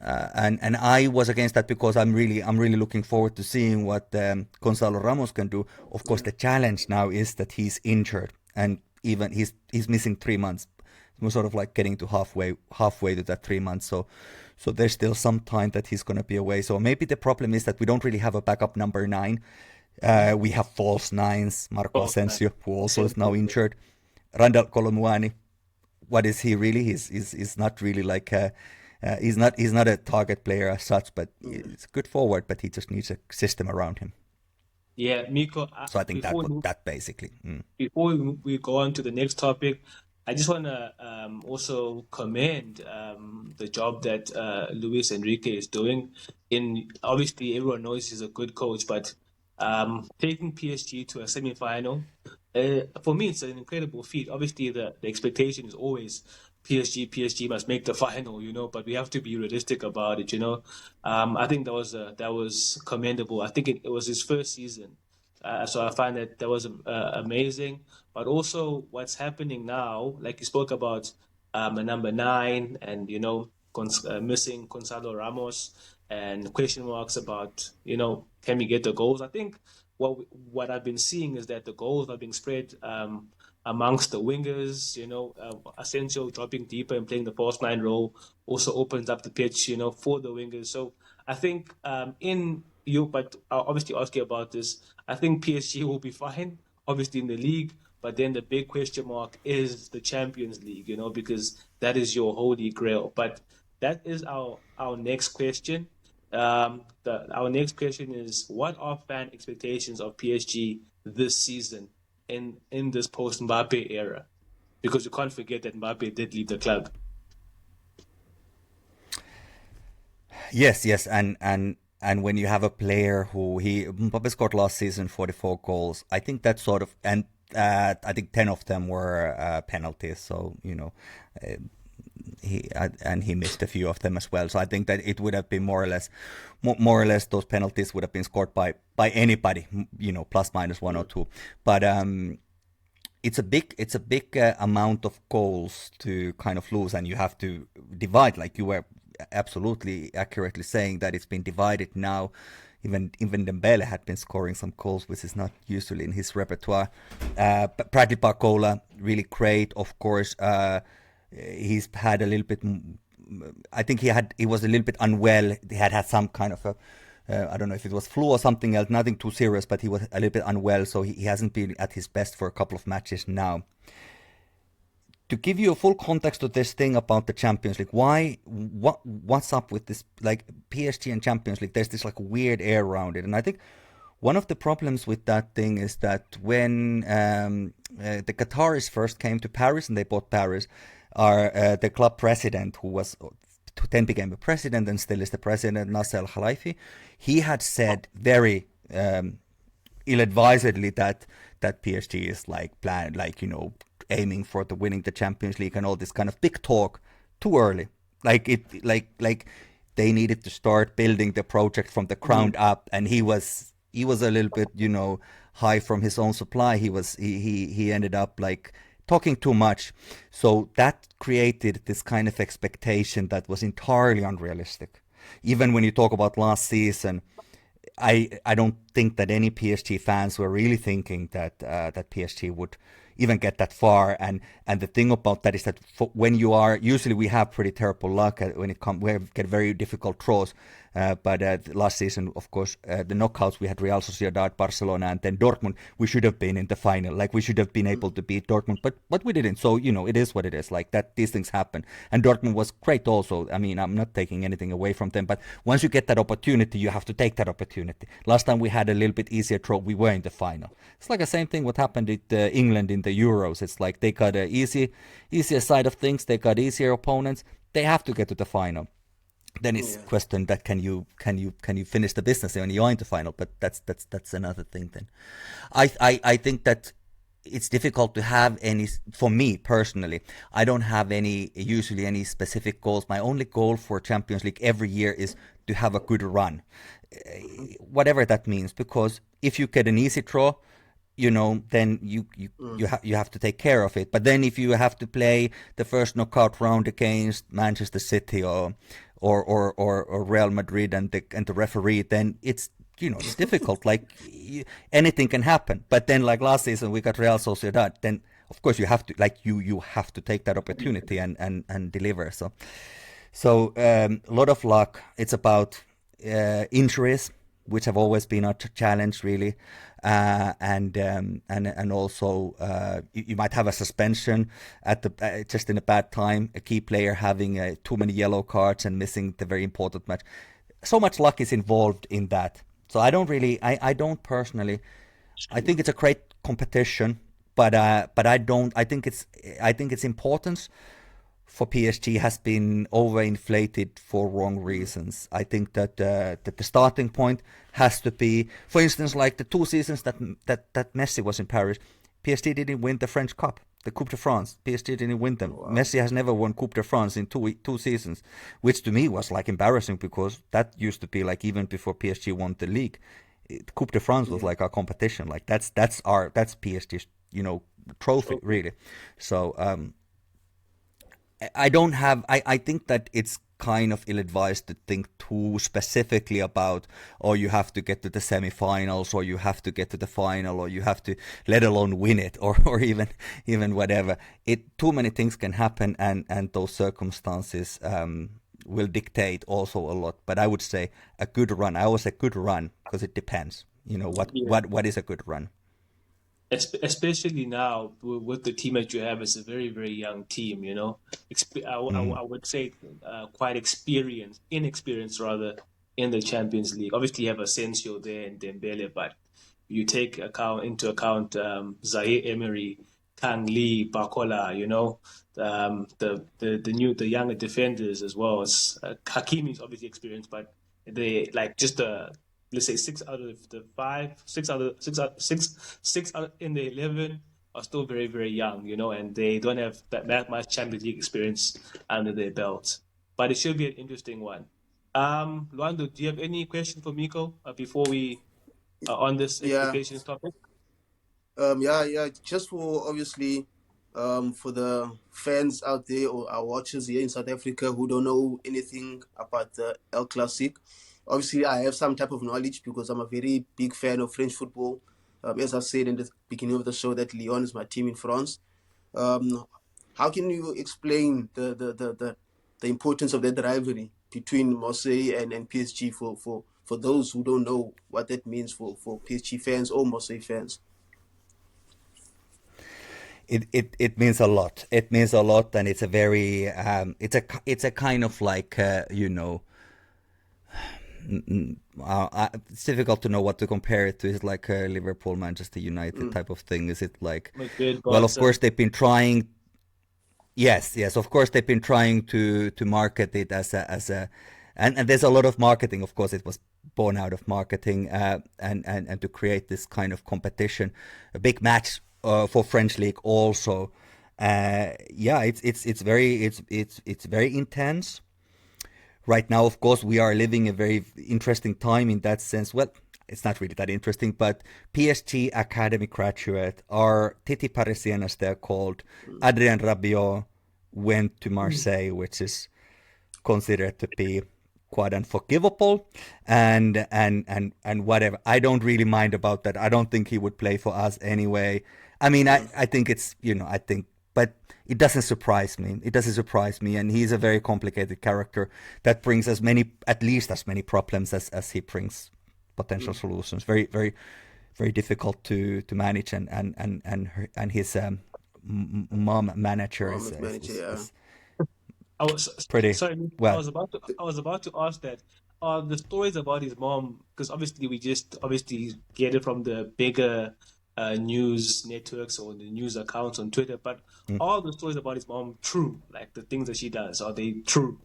I was against that because I'm really looking forward to seeing what Gonzalo Ramos can do. Of course, the challenge now is that he's injured, and even he's missing 3 months. We're sort of like getting to halfway to that 3 months. So there's still some time that he's going to be away. So maybe the problem is that we don't really have a backup number 9. We have false 9s, Marco Asensio, who also is now injured. Randall Colomuani, what is he really? He's not really like he's not a target player as such, but he's a good forward, but he just needs a system around him. Yeah, Mikko. So I think that basically. Before we go on to the next topic, I just want to also commend the job that Luis Enrique is doing. Obviously, everyone knows he's a good coach, but taking PSG to a semi-final, for me, it's an incredible feat. Obviously, the expectation is always PSG must make the final, but we have to be realistic about it, I think that was commendable. I think it was his first season. So I find that was amazing. But also what's happening now, like you spoke about a number 9 and, missing Gonzalo Ramos and question marks about, can we get the goals? I think what I've been seeing is that the goals are being spread amongst the wingers, Asensio dropping deeper and playing the false 9 role also opens up the pitch, for the wingers. So I think but I'll obviously ask you about this. I think PSG will be fine, obviously in the league, but then the big question mark is the Champions League, because that is your holy grail. But that is our next question. Our next question is, what are fan expectations of PSG this season in this post-Mbappe era? Because you can't forget that Mbappe did leave the club. Yes, and when you have a player who Mbappe scored last season 44 goals, I think that sort of, and I think 10 of them were penalties. So he missed a few of them as well. So I think that it would have been more or less those penalties would have been scored by anybody, plus minus 1 or 2. But it's a big amount of goals to kind of lose, and you have to divide, like you were absolutely accurately saying that it's been divided now. Even Dembele had been scoring some goals, which is not usually in his repertoire. Bradley Barcola, really great, of course. He's had a little bit. I think he was a little bit unwell. He had some kind of I don't know if it was flu or something else. Nothing too serious, but he was a little bit unwell, so he hasn't been at his best for a couple of matches now. To give you a full context of this thing about the Champions League, what's up with this, like PSG and Champions League? There's this like weird air around it, and I think one of the problems with that thing is that when the Qataris first came to Paris and they bought Paris, the club president, who then became the president and still is the president, Nasser Al Khelaifi, he had said very ill-advisedly that PSG is aiming for winning the Champions League and all this kind of big talk too early. Like they needed to start building the project from the ground up, and he was a little bit high from his own supply. He ended up like talking too much, so that created this kind of expectation that was entirely unrealistic. Even when you talk about last season, I don't think that any PSG fans were really thinking that PSG would even get that far. And the thing about that is that when you are, usually we have pretty terrible luck when we get very difficult draws. But last season, of course, the knockouts, we had Real Sociedad, Barcelona, and then Dortmund. We should have been in the final. Like, we should have been able to beat Dortmund, but we didn't. So, it is what it is. Like, that these things happen. And Dortmund was great also. I mean, I'm not taking anything away from them, but once you get that opportunity, you have to take that opportunity. Last time we had a little bit easier draw, we were in the final. It's like the same thing what happened with England in the Euros. It's like they got an easier side of things. They got easier opponents. They have to get to the final. Then it's question that can you finish the business when you're in the final? But that's another thing. Then, I think that it's difficult to have any. For me personally, I don't have usually any specific goals. My only goal for Champions League every year is to have a good run, whatever that means. Because if you get an easy draw, then you have to take care of it. But then if you have to play the first knockout round against Manchester City or Real Madrid and the referee, then it's it's difficult. Like, anything can happen. But then, like last season, we got Real Sociedad. Then of course you have to you have to take that opportunity and deliver. So a lot of luck. It's about injuries, which have always been a challenge, really, and also you might have a suspension at the just in a bad time, a key player having too many yellow cards and missing the very important match. So much luck is involved in that. So I don't personally. I think it's a great competition, but I don't. I think its importance for PSG has been overinflated for wrong reasons. I think that the starting point has to be, for instance, like the 2 seasons that Messi was in Paris, PSG didn't win the French Cup, the Coupe de France. PSG didn't win them. Wow. Messi has never won Coupe de France in two seasons, which to me was like embarrassing, because that used to be like, even before PSG won the league, Coupe de France was like our competition. Like that's PSG's trophy, really. So I think that it's kind of ill-advised to think too specifically about, or you have to get to the semi-finals, or you have to get to the final, or you have to, let alone win it, or even whatever. Too many things can happen, and those circumstances will dictate also a lot. But I would say a good run. I always say good run, because it depends. What is a good run? Especially now with the team that you have, it's a very, very young team, I would say quite inexperienced rather, in the Champions League. Obviously you have Asensio there and Dembele, but you take into account Zaire Emery, Kang Lee, Bakola, the younger defenders as well. As Hakimi is obviously experienced, but they like just let's say 6 out of the 5, 6 out in the 11 are still very, very young, and they don't have that much Champions League experience under their belt. But it should be an interesting one. Luando, do you have any question for Mikko before we are on this expectations topic? Just for, obviously, for the fans out there or our watchers here in South Africa who don't know anything about the El Clasique. Obviously, I have some type of knowledge because I'm a very big fan of French football. As I said in the beginning of the show, that Lyon is my team in France. How can you explain the importance of that rivalry between Marseille and PSG for those who don't know what that means for PSG fans or Marseille fans? It means a lot. It means a lot, and it's a very it's a kind of like it's difficult to know what to compare it to. It's like a Liverpool, Manchester United type of thing. Is it like well, of course they've been trying. Yes, of course they've been trying to market it as a, and there's a lot of marketing. Of course, it was born out of marketing and to create this kind of competition, a big match for French league also. It's very intense. Right now, of course, we are living a very interesting time in that sense. Well, it's not really that interesting, but PSG Academy graduate, or Titi Parisien as they're called, Adrien Rabiot, went to Marseille, which is considered to be quite unforgivable, and whatever. I don't really mind about that. I don't think he would play for us anyway. I mean, I think it's, but it doesn't surprise me. It doesn't surprise me, and he's a very complicated character that brings at least as many problems as he brings potential solutions. Very, very, very difficult to manage, and his mom manager is I was pretty sorry. well. I was about to ask that. The stories about his mom, because obviously we just obviously get it from the bigger news networks or the news accounts on Twitter. But are the stories about his mom true? Like the things that she does, are they true?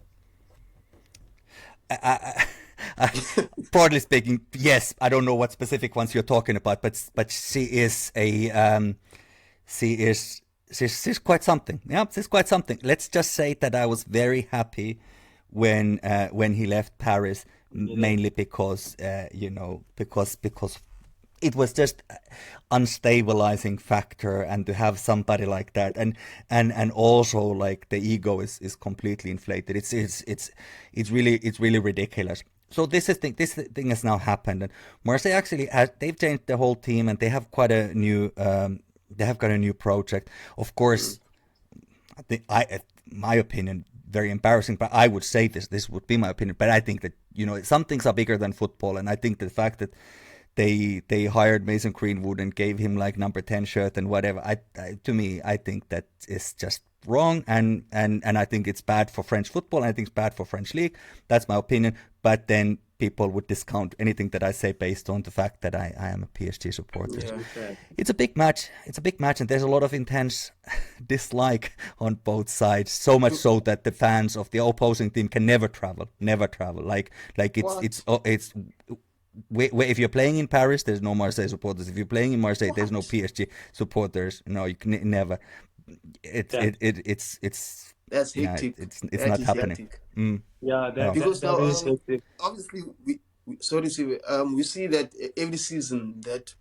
Broadly speaking, yes. I don't know what specific ones you're talking about, but she is she's quite something. Yeah, she's quite something. Let's just say that I was very happy when he left Paris, mainly because because it was just unstabilizing factor, and to have somebody like that, and also like the ego is completely inflated. It's really ridiculous. So this thing has now happened, and Marseille actually they've changed the whole team, and they have quite a new they have got a new project. Of course, I think my opinion, very embarrassing, but I would say this would be my opinion. But I think that some things are bigger than football, and I think the fact that they hired Mason Greenwood and gave him like number 10 shirt and whatever, to me I think that is just wrong, and I think it's bad for French football, and I think it's bad for French league. That's my opinion. But then people would discount anything that I say based on the fact that I am a PSG supporter. Yeah. It's a big match, and there's a lot of intense dislike on both sides, so much so that the fans of the opposing team can never travel like it's if you're playing in Paris, there's no Marseille supporters. If you're playing in Marseille, there's no PSG supporters. No, you can never. It's that's hectic. It's not happening. Yeah, because that now is hectic. obviously we see that every season that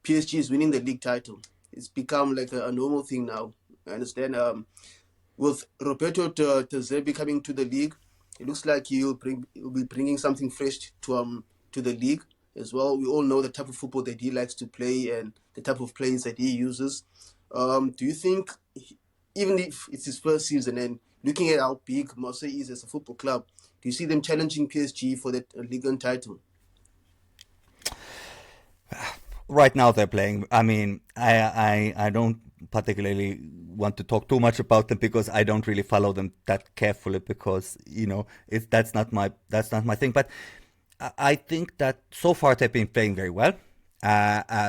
PSG is winning the league title. It's become like a normal thing now. I understand. With Roberto De Zerbi coming to the league, it looks like he'll be bringing something fresh to the league as well. We all know the type of football that he likes to play and the type of players that he uses. Do you think, even if it's his first season and looking at how big Marseille is as a football club, do you see them challenging PSG for that Ligue 1 title? Right now they're playing. I mean, I don't particularly want to talk too much about them because I don't really follow them that carefully, because that's not my thing. But I think that so far they've been playing very well.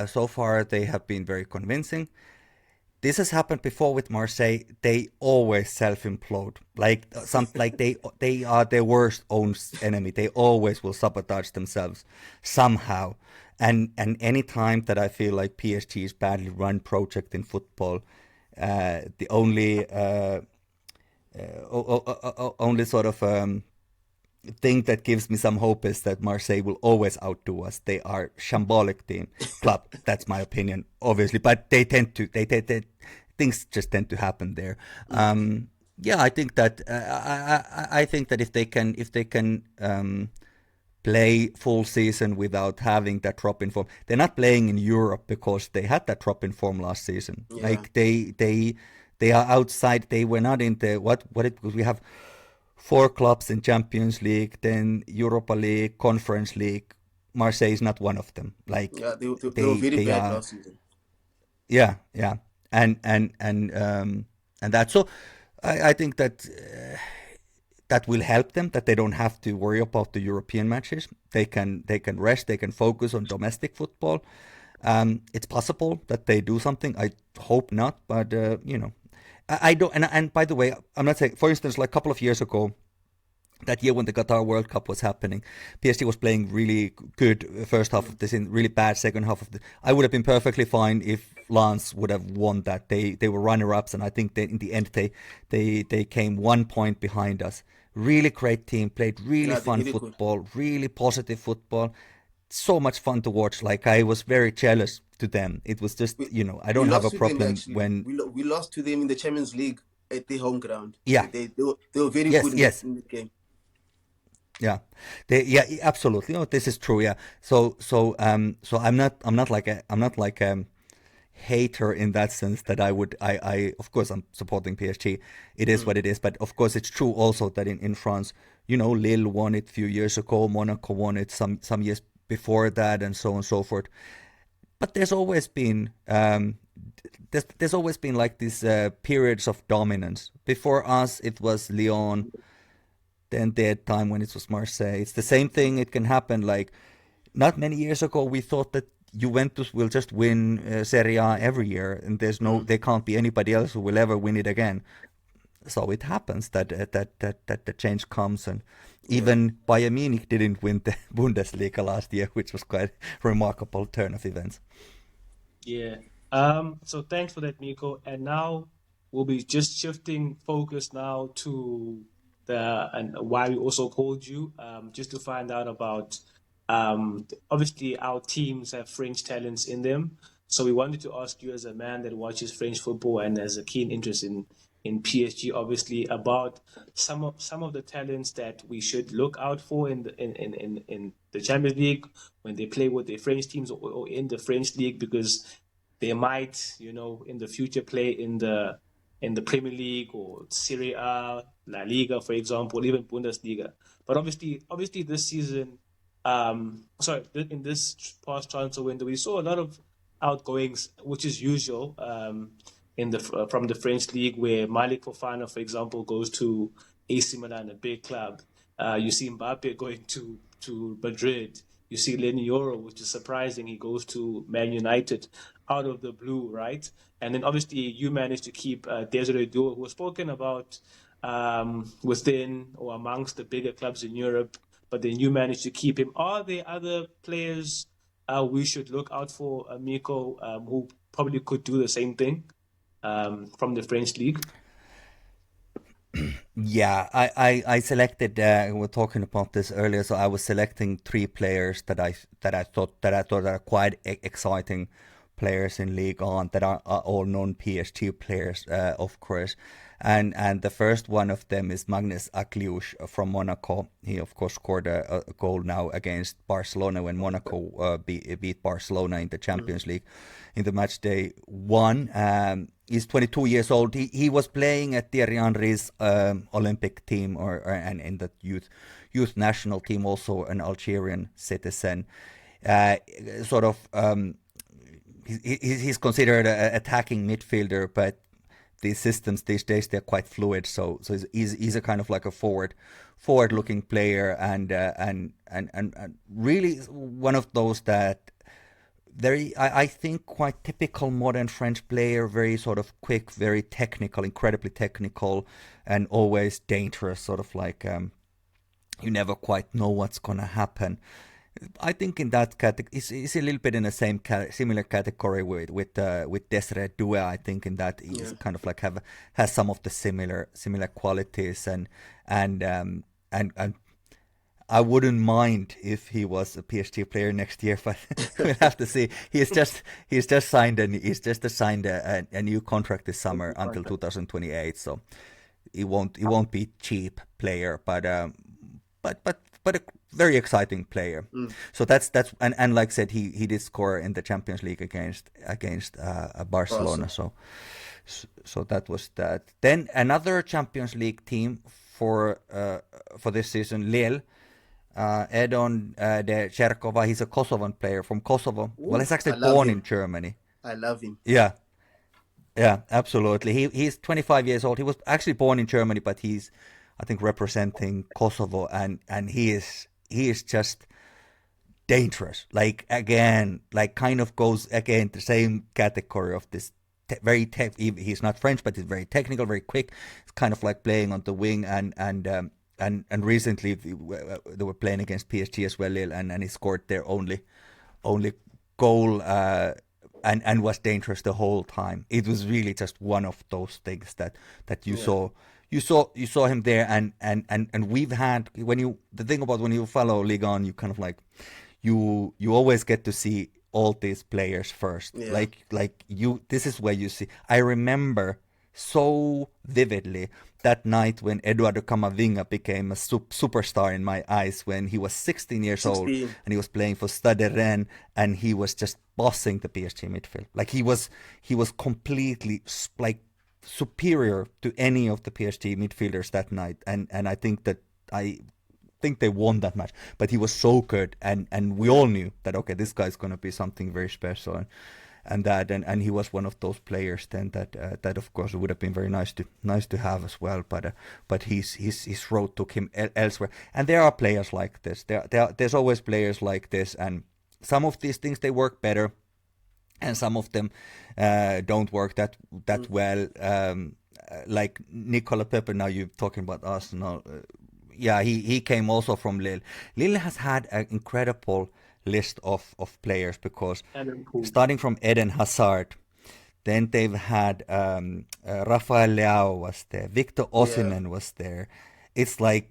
So far they have been very convincing. This has happened before with Marseille. They always self-implode. Like they are their worst own enemy. They always will sabotage themselves somehow. And any time that I feel like PSG is badly run project in football, the only sort of thing that gives me some hope is that Marseille will always outdo us. They are shambolic club. That's my opinion, obviously, but they things just tend to happen there. I think that I think that if they can play full season without having that drop in form, they're not playing in Europe because they had that drop in form last season. Yeah. Like they are outside. They were not in the because we have 4 clubs in Champions League, then Europa League, Conference League. Marseille is not one of them. Like they were very bad last season. Yeah, and that. So I think that that will help them, that they don't have to worry about the European matches. They can rest. They can focus on domestic football. It's possible that they do something. I hope not, but I don't, and by the way, I'm not saying, for instance, like a couple of years ago, that year when the Qatar World Cup was happening, PSG was playing really good first half of the season, really bad second half of the. I would have been perfectly fine if Lens would have won that. They were runner-ups, and I think that in the end they came 1 point behind us. Really great team, played really fun football, really positive football. So much fun to watch. Like, I was very jealous to them. It was just, I don't have a problem when we lost to them in the Champions League at the home ground. Yeah, they were very good in the game. Yeah, absolutely. This is true. Yeah. So I'm not like a hater in that sense that I of course I'm supporting PSG. It is what it is, but of course it's true also that in France, Lille won it a few years ago, Monaco won it some years before that, and so on and so forth. But there's always been there's always been like these periods of dominance. Before us, it was Lyon. Then there time when it was Marseille. It's the same thing. It can happen. Like not many years ago, we thought that Juventus will just win Serie A every year, and there can't be anybody else who will ever win it again. So it happens that the change comes, and even Bayern Munich didn't win the Bundesliga last year, which was quite a remarkable turn of events. Yeah. So thanks for that, Mikko. And now we'll be just shifting focus now to and why we also called you, just to find out about. Obviously, our teams have French talents in them. So we wanted to ask you, as a man that watches French football and has a keen interest in PSG, obviously, about some of the talents that we should look out for in the Champions League when they play with their French teams, or in the French league, because they might, in the future play in the Premier League or Serie A, La Liga, for example, even Bundesliga. But obviously, this season. In this past transfer window, we saw a lot of outgoings, which is usual from the French league, where Malik Fofana, for example, goes to AC Milan, a big club. You see Mbappe going to Madrid. You see Lenny Yoro, which is surprising. He goes to Man United out of the blue, right? And then obviously you managed to keep Desiree Doué, who was spoken about within or amongst the bigger clubs in Europe. But then you managed to keep him. Are there other players we should look out for, Mikko, who probably could do the same thing from the French league? Yeah, I selected. We were talking about this earlier, so I was selecting 3 players that I thought are quite exciting players in Ligue 1 that are all non-PSG players, of course. And the first one of them is Magnus Akliouche from Monaco. He, of course, scored a goal now against Barcelona when Monaco beat Barcelona in the Champions League in the match day 1. He's 22 years old. He was playing at Thierry Henry's Olympic team and in the youth national team, also an Algerian citizen. He's considered an attacking midfielder, but these systems these days, they're quite fluid. So he's a kind of like a forward-looking player, and really one of those that I think quite typical modern French player, very sort of quick, very technical, incredibly technical, and always dangerous. Sort of like you never quite know what's gonna happen. I think in that category, it's a little bit in the similar category with Desiree Doué. I think in that he's kind of like has some of the similar qualities, and I wouldn't mind if he was a PSG player next year, but we'll have to see. He's just signed a new contract this summer until 2028, so he won't be cheap player, but a very exciting player. So that's and like I said, he did score in the Champions League against Barcelona. Awesome. So that was that. Then another Champions League team for this season, Lille. Edon de Cherkova, he's a Kosovan player from Kosovo. Ooh, well, he's actually born in Germany. I love him. Yeah, absolutely. He's 25 years old. He was actually born in Germany, but he's, I think, representing Kosovo, and he is just dangerous. Like, again, like kind of goes again the same category of this he's not French, but he's very technical, very quick. It's kind of like playing on the wing, and recently they were playing against PSG as well, and he scored their only goal, and was dangerous the whole time. It was really just one of those things that you saw. You saw him there, and we've had the thing about when you follow Ligue 1, you kind of like you always get to see all these players first. Yeah. Like this is where you see. I remember so vividly that night when Eduardo Camavinga became a superstar in my eyes when he was 16 years old and he was playing for Stade Rennes, and he was just bossing the PSG midfield. Like he was completely like superior to any of the PSG midfielders that night, and I think they won that match. But he was so good, and we all knew that okay, this guy's gonna be something very special, and he was one of those players then that of course would have been very nice to have as well. But his road took him elsewhere, and there are players like this. There's always players like this, and some of these things they work better, and some of them don't work that well. Like Nicolas Pepe. Now you're talking about Arsenal. Yeah, he came also from Lille. Lille has had an incredible list of players because starting from Eden Hazard, then they've had Rafael Leao was there, Victor Osimhen was there. It's like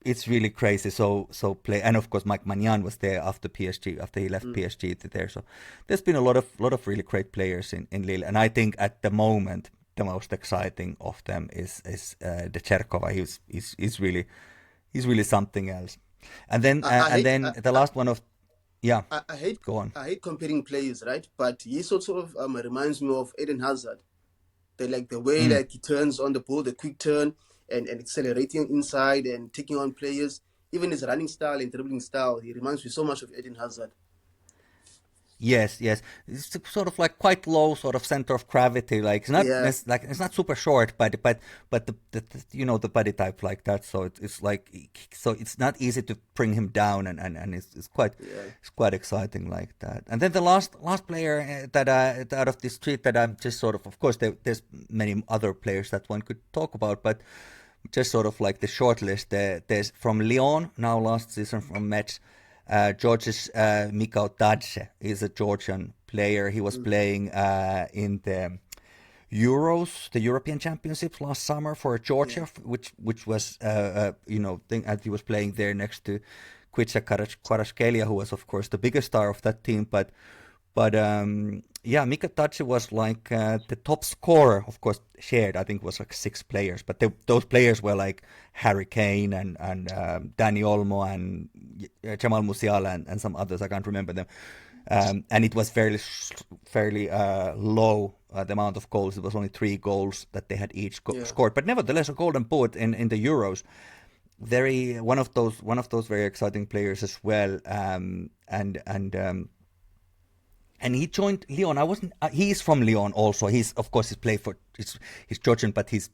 it's really crazy. So play, and of course Mike Maignan was there after he left PSG there. So there's been a lot of really great players in Lille, and I think at the moment the most exciting of them is De Cherkova. He's really something else. And then the last one of I hate go on. I hate comparing players, right? But he sort of reminds me of Eden Hazard. The way like he turns on the ball, the quick turn, and accelerating inside and taking on players. Even his running style and dribbling style, he reminds me so much of Eden Hazard. Yes. It's sort of like quite low, sort of center of gravity. Like it's not it's not super short, but the the body type like that. So it's it's not easy to bring him down, and it's quite exciting like that. And then the last player that out of this street that I'm just sort of course there's many other players that one could talk about, but just sort of like the short list. There's from Lyon now last season from Metz. George's Mikko Tadze is a Georgian player. He was playing in the Euros, the European Championships last summer for Georgia, which was thing, and he was playing there next to Kvicha Kvaratskhelia, who was of course the biggest star of that team. But Mikko Tadze was like the top scorer, of course shared. I think it was like 6 players, but those players were like Harry Kane and Dani Olmo and Jamal Musiala and some others. I can't remember them. And it was fairly low the amount of goals. It was only 3 goals that they had each scored, but nevertheless a golden boot in the Euros. One of those very exciting players as well. And he joined Lyon. He's from Lyon also. He's played for. He's Georgian, but he's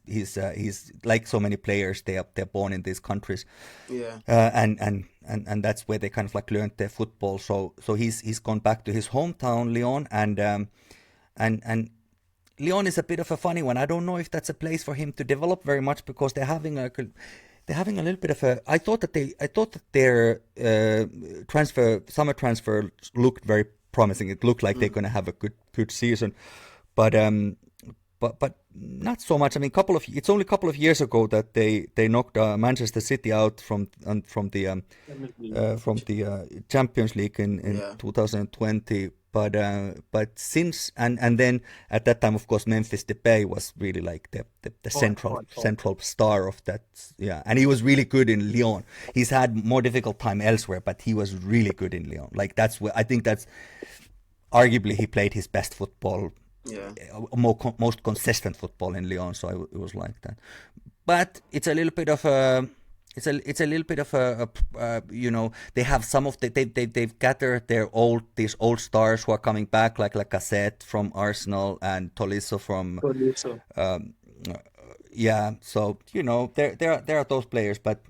like so many players. They're born in these countries. Yeah. And that's where they kind of like learned their football. So he's gone back to his hometown Lyon, and Lyon is a bit of a funny one. I don't know if that's a place for him to develop very much because they're having a little bit of a. I thought that their summer transfer looked very promising. It looked like they're going to have a good season, but not so much. I mean, it's only a couple of years ago that they knocked Manchester City out from the Champions League in 2020. But since and then at that time, of course, Memphis Depay was really like the central star of that. Yeah, and he was really good in Lyon. He's had more difficult time elsewhere, but he was really good in Lyon. Like that's where I think that's arguably he played his best football. Yeah, most consistent football in Lyon. So it was like that. But it's a little bit of a. It's a little bit of a they have some of they've gathered these old stars who are coming back like Lacazette from Arsenal and Tolisso from so there are those players, but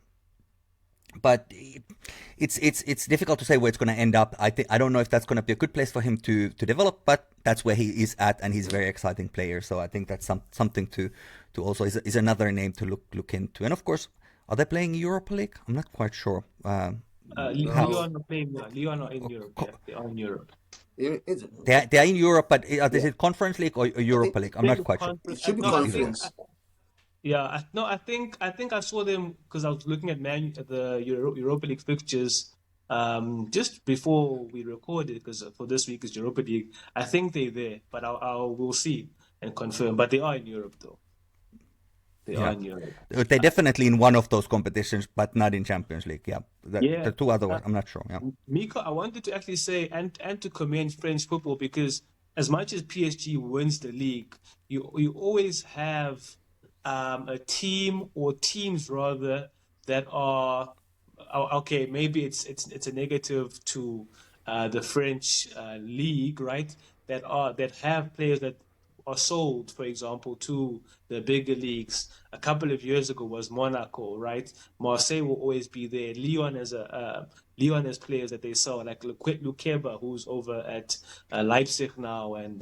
it's difficult to say where it's going to end up. I don't know if that's going to be a good place for him to develop, but that's where he is at, and he's a very exciting player. So I think that's something to also is another name to look into, and of course. Are they playing Europa League? I'm not quite sure. Lyon are in Europe. Yeah, they are in Europe. They are in Europe, but is it Conference League or Europa League? I'm not quite sure. It should be Conference. Yeah, I think I saw them because I was looking at the Europa League fixtures just before we recorded, because for this week is Europa League. I think they're there, but we'll see and confirm. But they are in Europe though. They are in Europe. They're definitely in one of those competitions, but not in Champions League. Yeah, the two other ones, I'm not sure. Yeah, Miko, I wanted to actually say and to commend French football, because as much as PSG wins the league, you always have a team or teams rather that are okay. Maybe it's a negative to the French league, right? That have players that are sold, for example, to the bigger leagues. A couple of years ago was Monaco, right? Marseille will always be there. Lyon has players that they sell, like Lukeba, who's over at Leipzig now, and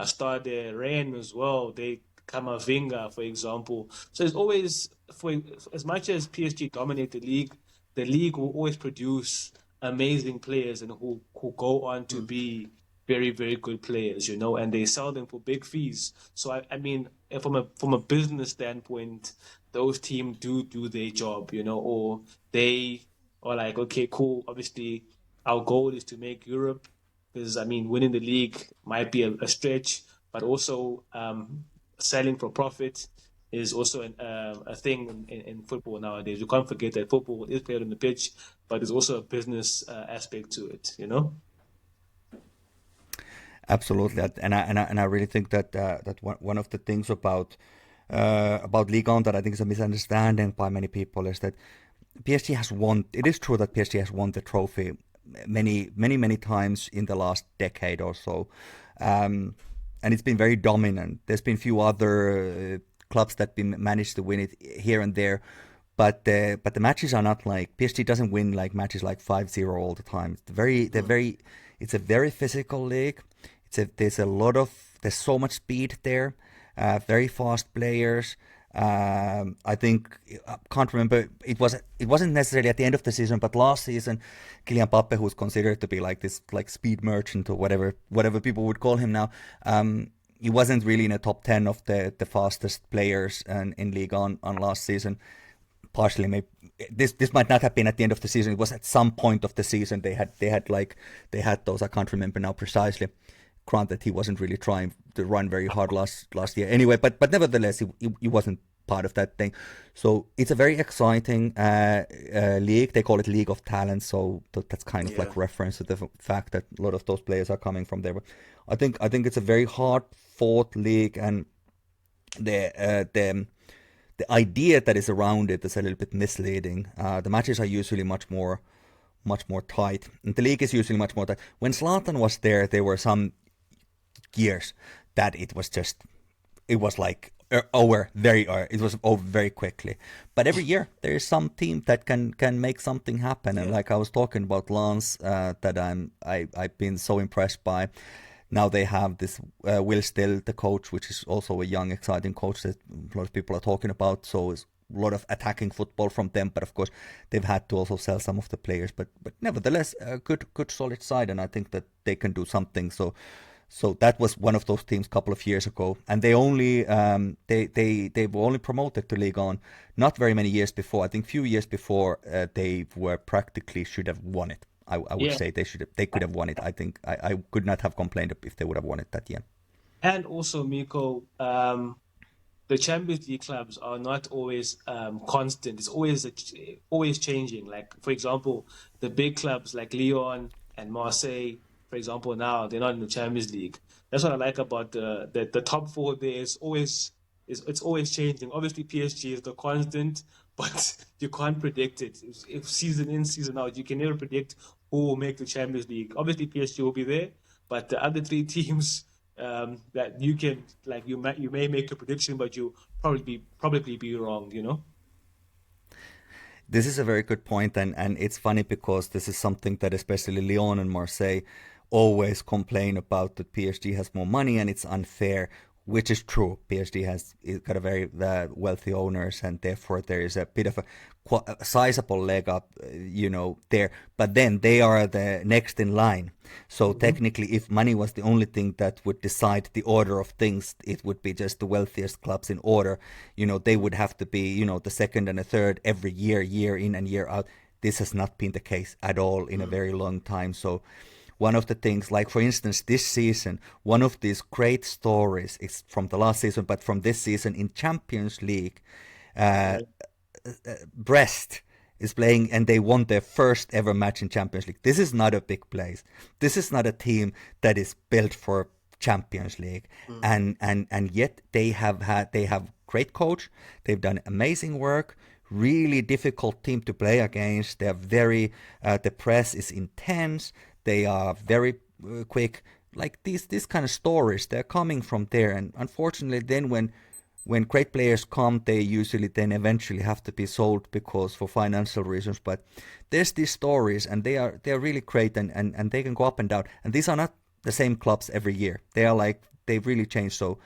Stade Rennes as well. They Kamavinga, for example. So it's always, for as much as PSG dominate the league will always produce amazing players and who go on to be very, very good players, and they sell them for big fees. So I mean, from a business standpoint, those teams do their job, or they are like, okay, cool. Obviously, our goal is to make Europe, because I mean, winning the league might be a stretch, but also selling for profit is also a thing in football nowadays. You can't forget that football is played on the pitch, but there's also a business aspect to it. absolutely. And I really think that that one of the things about Ligue 1 that I think is a misunderstanding by many people is that PSG has won. It is true that PSG has won the trophy many times in the last decade or so, and it's been very dominant. There's been few other clubs that been managed to win it here and there, but the matches are not like PSG doesn't win like matches like 5-0 all the time. It's a very physical league. There's so much speed there, very fast players. I think I can't remember. It wasn't necessarily at the end of the season, but last season, Kylian Mbappe, who's considered to be like this like speed merchant or whatever people would call him now, he wasn't really in the top 10 of the fastest players in Ligue 1 on last season. Partially, maybe this might not have been at the end of the season. It was at some point of the season they had those. I can't remember now precisely. Granted, he wasn't really trying to run very hard last year. Anyway, but nevertheless, he wasn't part of that thing. So it's a very exciting league. They call it League of Talent. So that's kind of like reference to the fact that a lot of those players are coming from there. But I think it's a very hard fought league, and the idea that is around it is a little bit misleading. The matches are usually much more tight, and the league is usually much more tight. When Zlatan was there were some years that it was like over very quickly. But every year there is some team that can make something happen, and like I was talking about Lens, that I've been so impressed by. Now they have this Will Still, the coach, which is also a young, exciting coach that a lot of people are talking about. So it's a lot of attacking football from them, but of course they've had to also sell some of the players. But nevertheless, a good solid side, and I think that they can do something. So that was one of those teams a couple of years ago, and they only they were only promoted to Ligue 1 not very many years before. I think few years before they were practically should have won it. I would say they could have won it. I think I could not have complained if they would have won it that year. And also, Mikko, the Champions League clubs are not always constant. It's always changing. Like, for example, the big clubs like Lyon and Marseille, for example, now they're not in the Champions League. That's what I like about the top four there. It's always changing. Obviously, PSG is the constant, but you can't predict it. If season in, season out, you can never predict who will make the Champions League. Obviously, PSG will be there, but the other three teams that you can, like, you may make a prediction, but you probably be wrong. This is a very good point, and it's funny because this is something that especially Lyon and Marseille always complain about, that PSG has more money and it's unfair, which is true. PSG has got a very wealthy owners, and therefore there is a bit of a sizable leg up, there. But then they are the next in line. So technically, if money was the only thing that would decide the order of things, it would be just the wealthiest clubs in order. They would have to be, the second and a third every year in and year out. This has not been the case at all in a very long time. So one of the things, like for instance, this season, one of these great stories is from the last season, but from this season in Champions League, Brest is playing and they won their first ever match in Champions League. This is not a big place. This is not a team that is built for Champions League, and yet they have great coach. They've done amazing work. Really difficult team to play against. They are very the press is intense. They are very quick. Like these kind of stories, they're coming from there. And unfortunately, then when great players come, they usually then eventually have to be sold because for financial reasons. But there's these stories, and they're really great, and they can go up and down. And these are not the same clubs every year. They are like they've really changed. So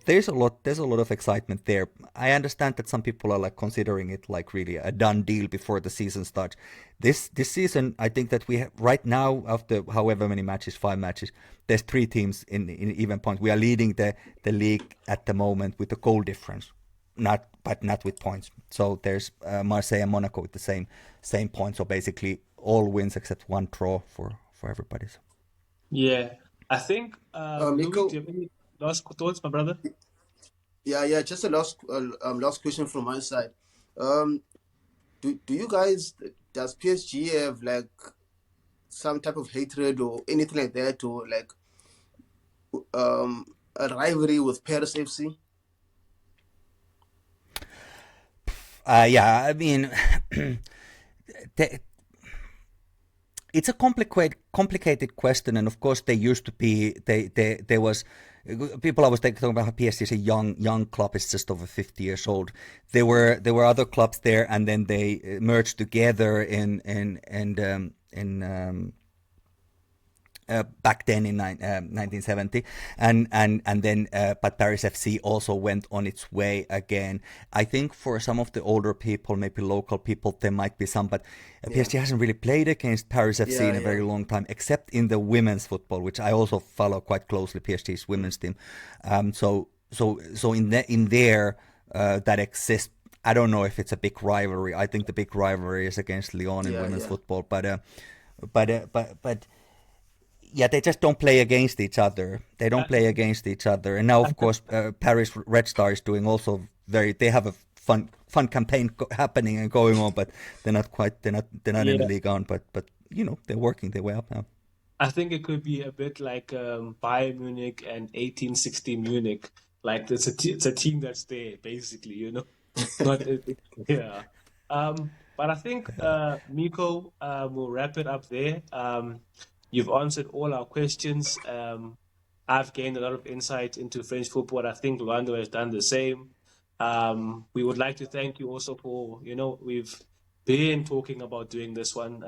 there's a lot of excitement there. I understand that some people are like considering it like really a done deal before the season starts. This season, I think that we have, right now, after however many matches, 5 matches, there's 3 teams in even points. We are leading the league at the moment with a goal difference, not with points. So there's Marseille and Monaco with the same points. So basically all wins except 1 draw for everybody. So. Yeah, I think Mikko, Louis, do you have any last thoughts, my brother? yeah, just a last question from my side. Do you guys, does PSG have like some type of hatred or anything like that, or like a rivalry with Paris FC? Yeah, I mean, it's a complicated question, and of course, they used to be. There was people always talking about how PSG is a young club. It's just over 50 years old. There were other clubs there, and then they merged together in back then in 1970, and then but Paris FC also went on its way again. I think for some of the older people, maybe local people, there might be some, but PSG hasn't really played against Paris FC in a very long time, except in the women's football, which I also follow quite closely, PSG's women's team. So in there that exists. I don't know if it's a big rivalry. I think the big rivalry is against Lyon in women's football, but yeah, they just don't play against each other. They don't play against each other. And now, of course, Paris Red Star is doing also they have a fun campaign happening and going on, but they're not in the Ligue 1, but you know, they're working their way up now. I think it could be a bit like Bayern Munich and 1860 Munich. Like it's a team that's there, basically, you know. Not yeah. But I think Mikko, we'll wrap it up there. You've answered all our questions. I've gained a lot of insight into French football. I think Luando has done the same. We would like to thank you also for, you know, we've been talking about doing this one.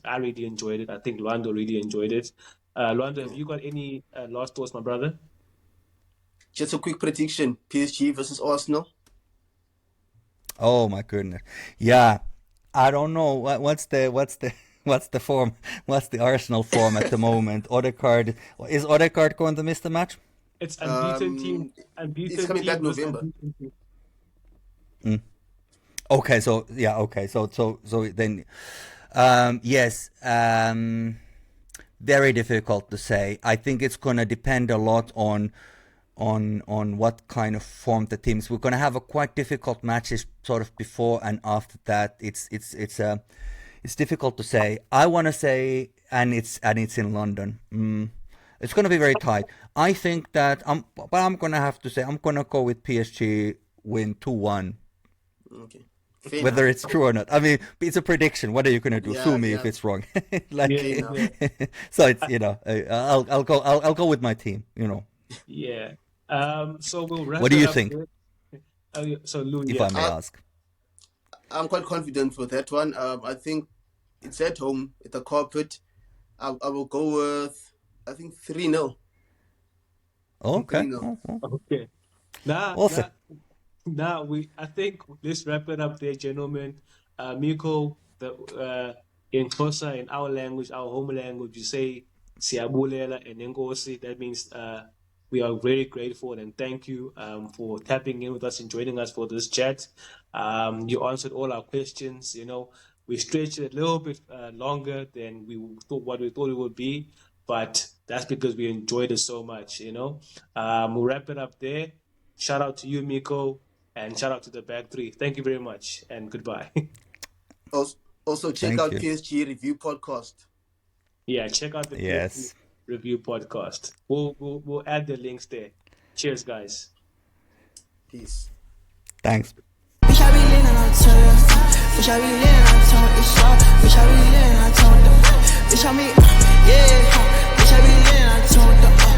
I really enjoyed it. I think Luando really enjoyed it. Luando, have you got any last thoughts, my brother? Just a quick prediction: PSG versus Arsenal. Oh my goodness, yeah. I don't know what's the form? What's the Arsenal form at the moment? Odegaard is Odegaard going to miss the match? It's unbeaten team. It's coming back November. Okay, so yeah, okay, so then, yes, very difficult to say. I think it's gonna depend a lot on what kind of form the teams. We're gonna have a quite difficult matches sort of before and after that. It's difficult to say. I want to say, and it's in London. It's going to be very tight. I think that but I'm going to have to say I'm going to go with PSG win 2-1. Okay. Whether it's true or not. I mean, it's a prediction. What are you going to do? Sue me if it's wrong. So it's, you know, I'll go with my team. You know. Yeah. So we'll wrap. What do you think? So Lou, if I may ask. I'm quite confident with that one. I think it's at home at the carpet. I will go with, I think 3-0. Okay. 3-0. Okay. I think let's wrap it up there, gentlemen. Mikko, in Xhosa, in our language, our home language, you say siyabulela and enkosi. That means we are very grateful and thank you for tapping in with us and joining us for this chat. You answered all our questions. You know, We stretched it a little bit longer than what we thought it would be, but that's because we enjoyed it so much, you know. We'll wrap it up there. Shout out to you, Mikko, and shout out to the back three. Thank you very much, and goodbye. Also, check Thank out you. PSG Review Podcast. Yeah, check out the Yes. review podcast. We'll add the links there. Cheers, guys. Peace. Thanks. Bitch, I be leaning on Taylor. Bitch, I be leaning on Tony. It's up. Bitch, I be leaning on Tony. Bitch, I mean, yeah.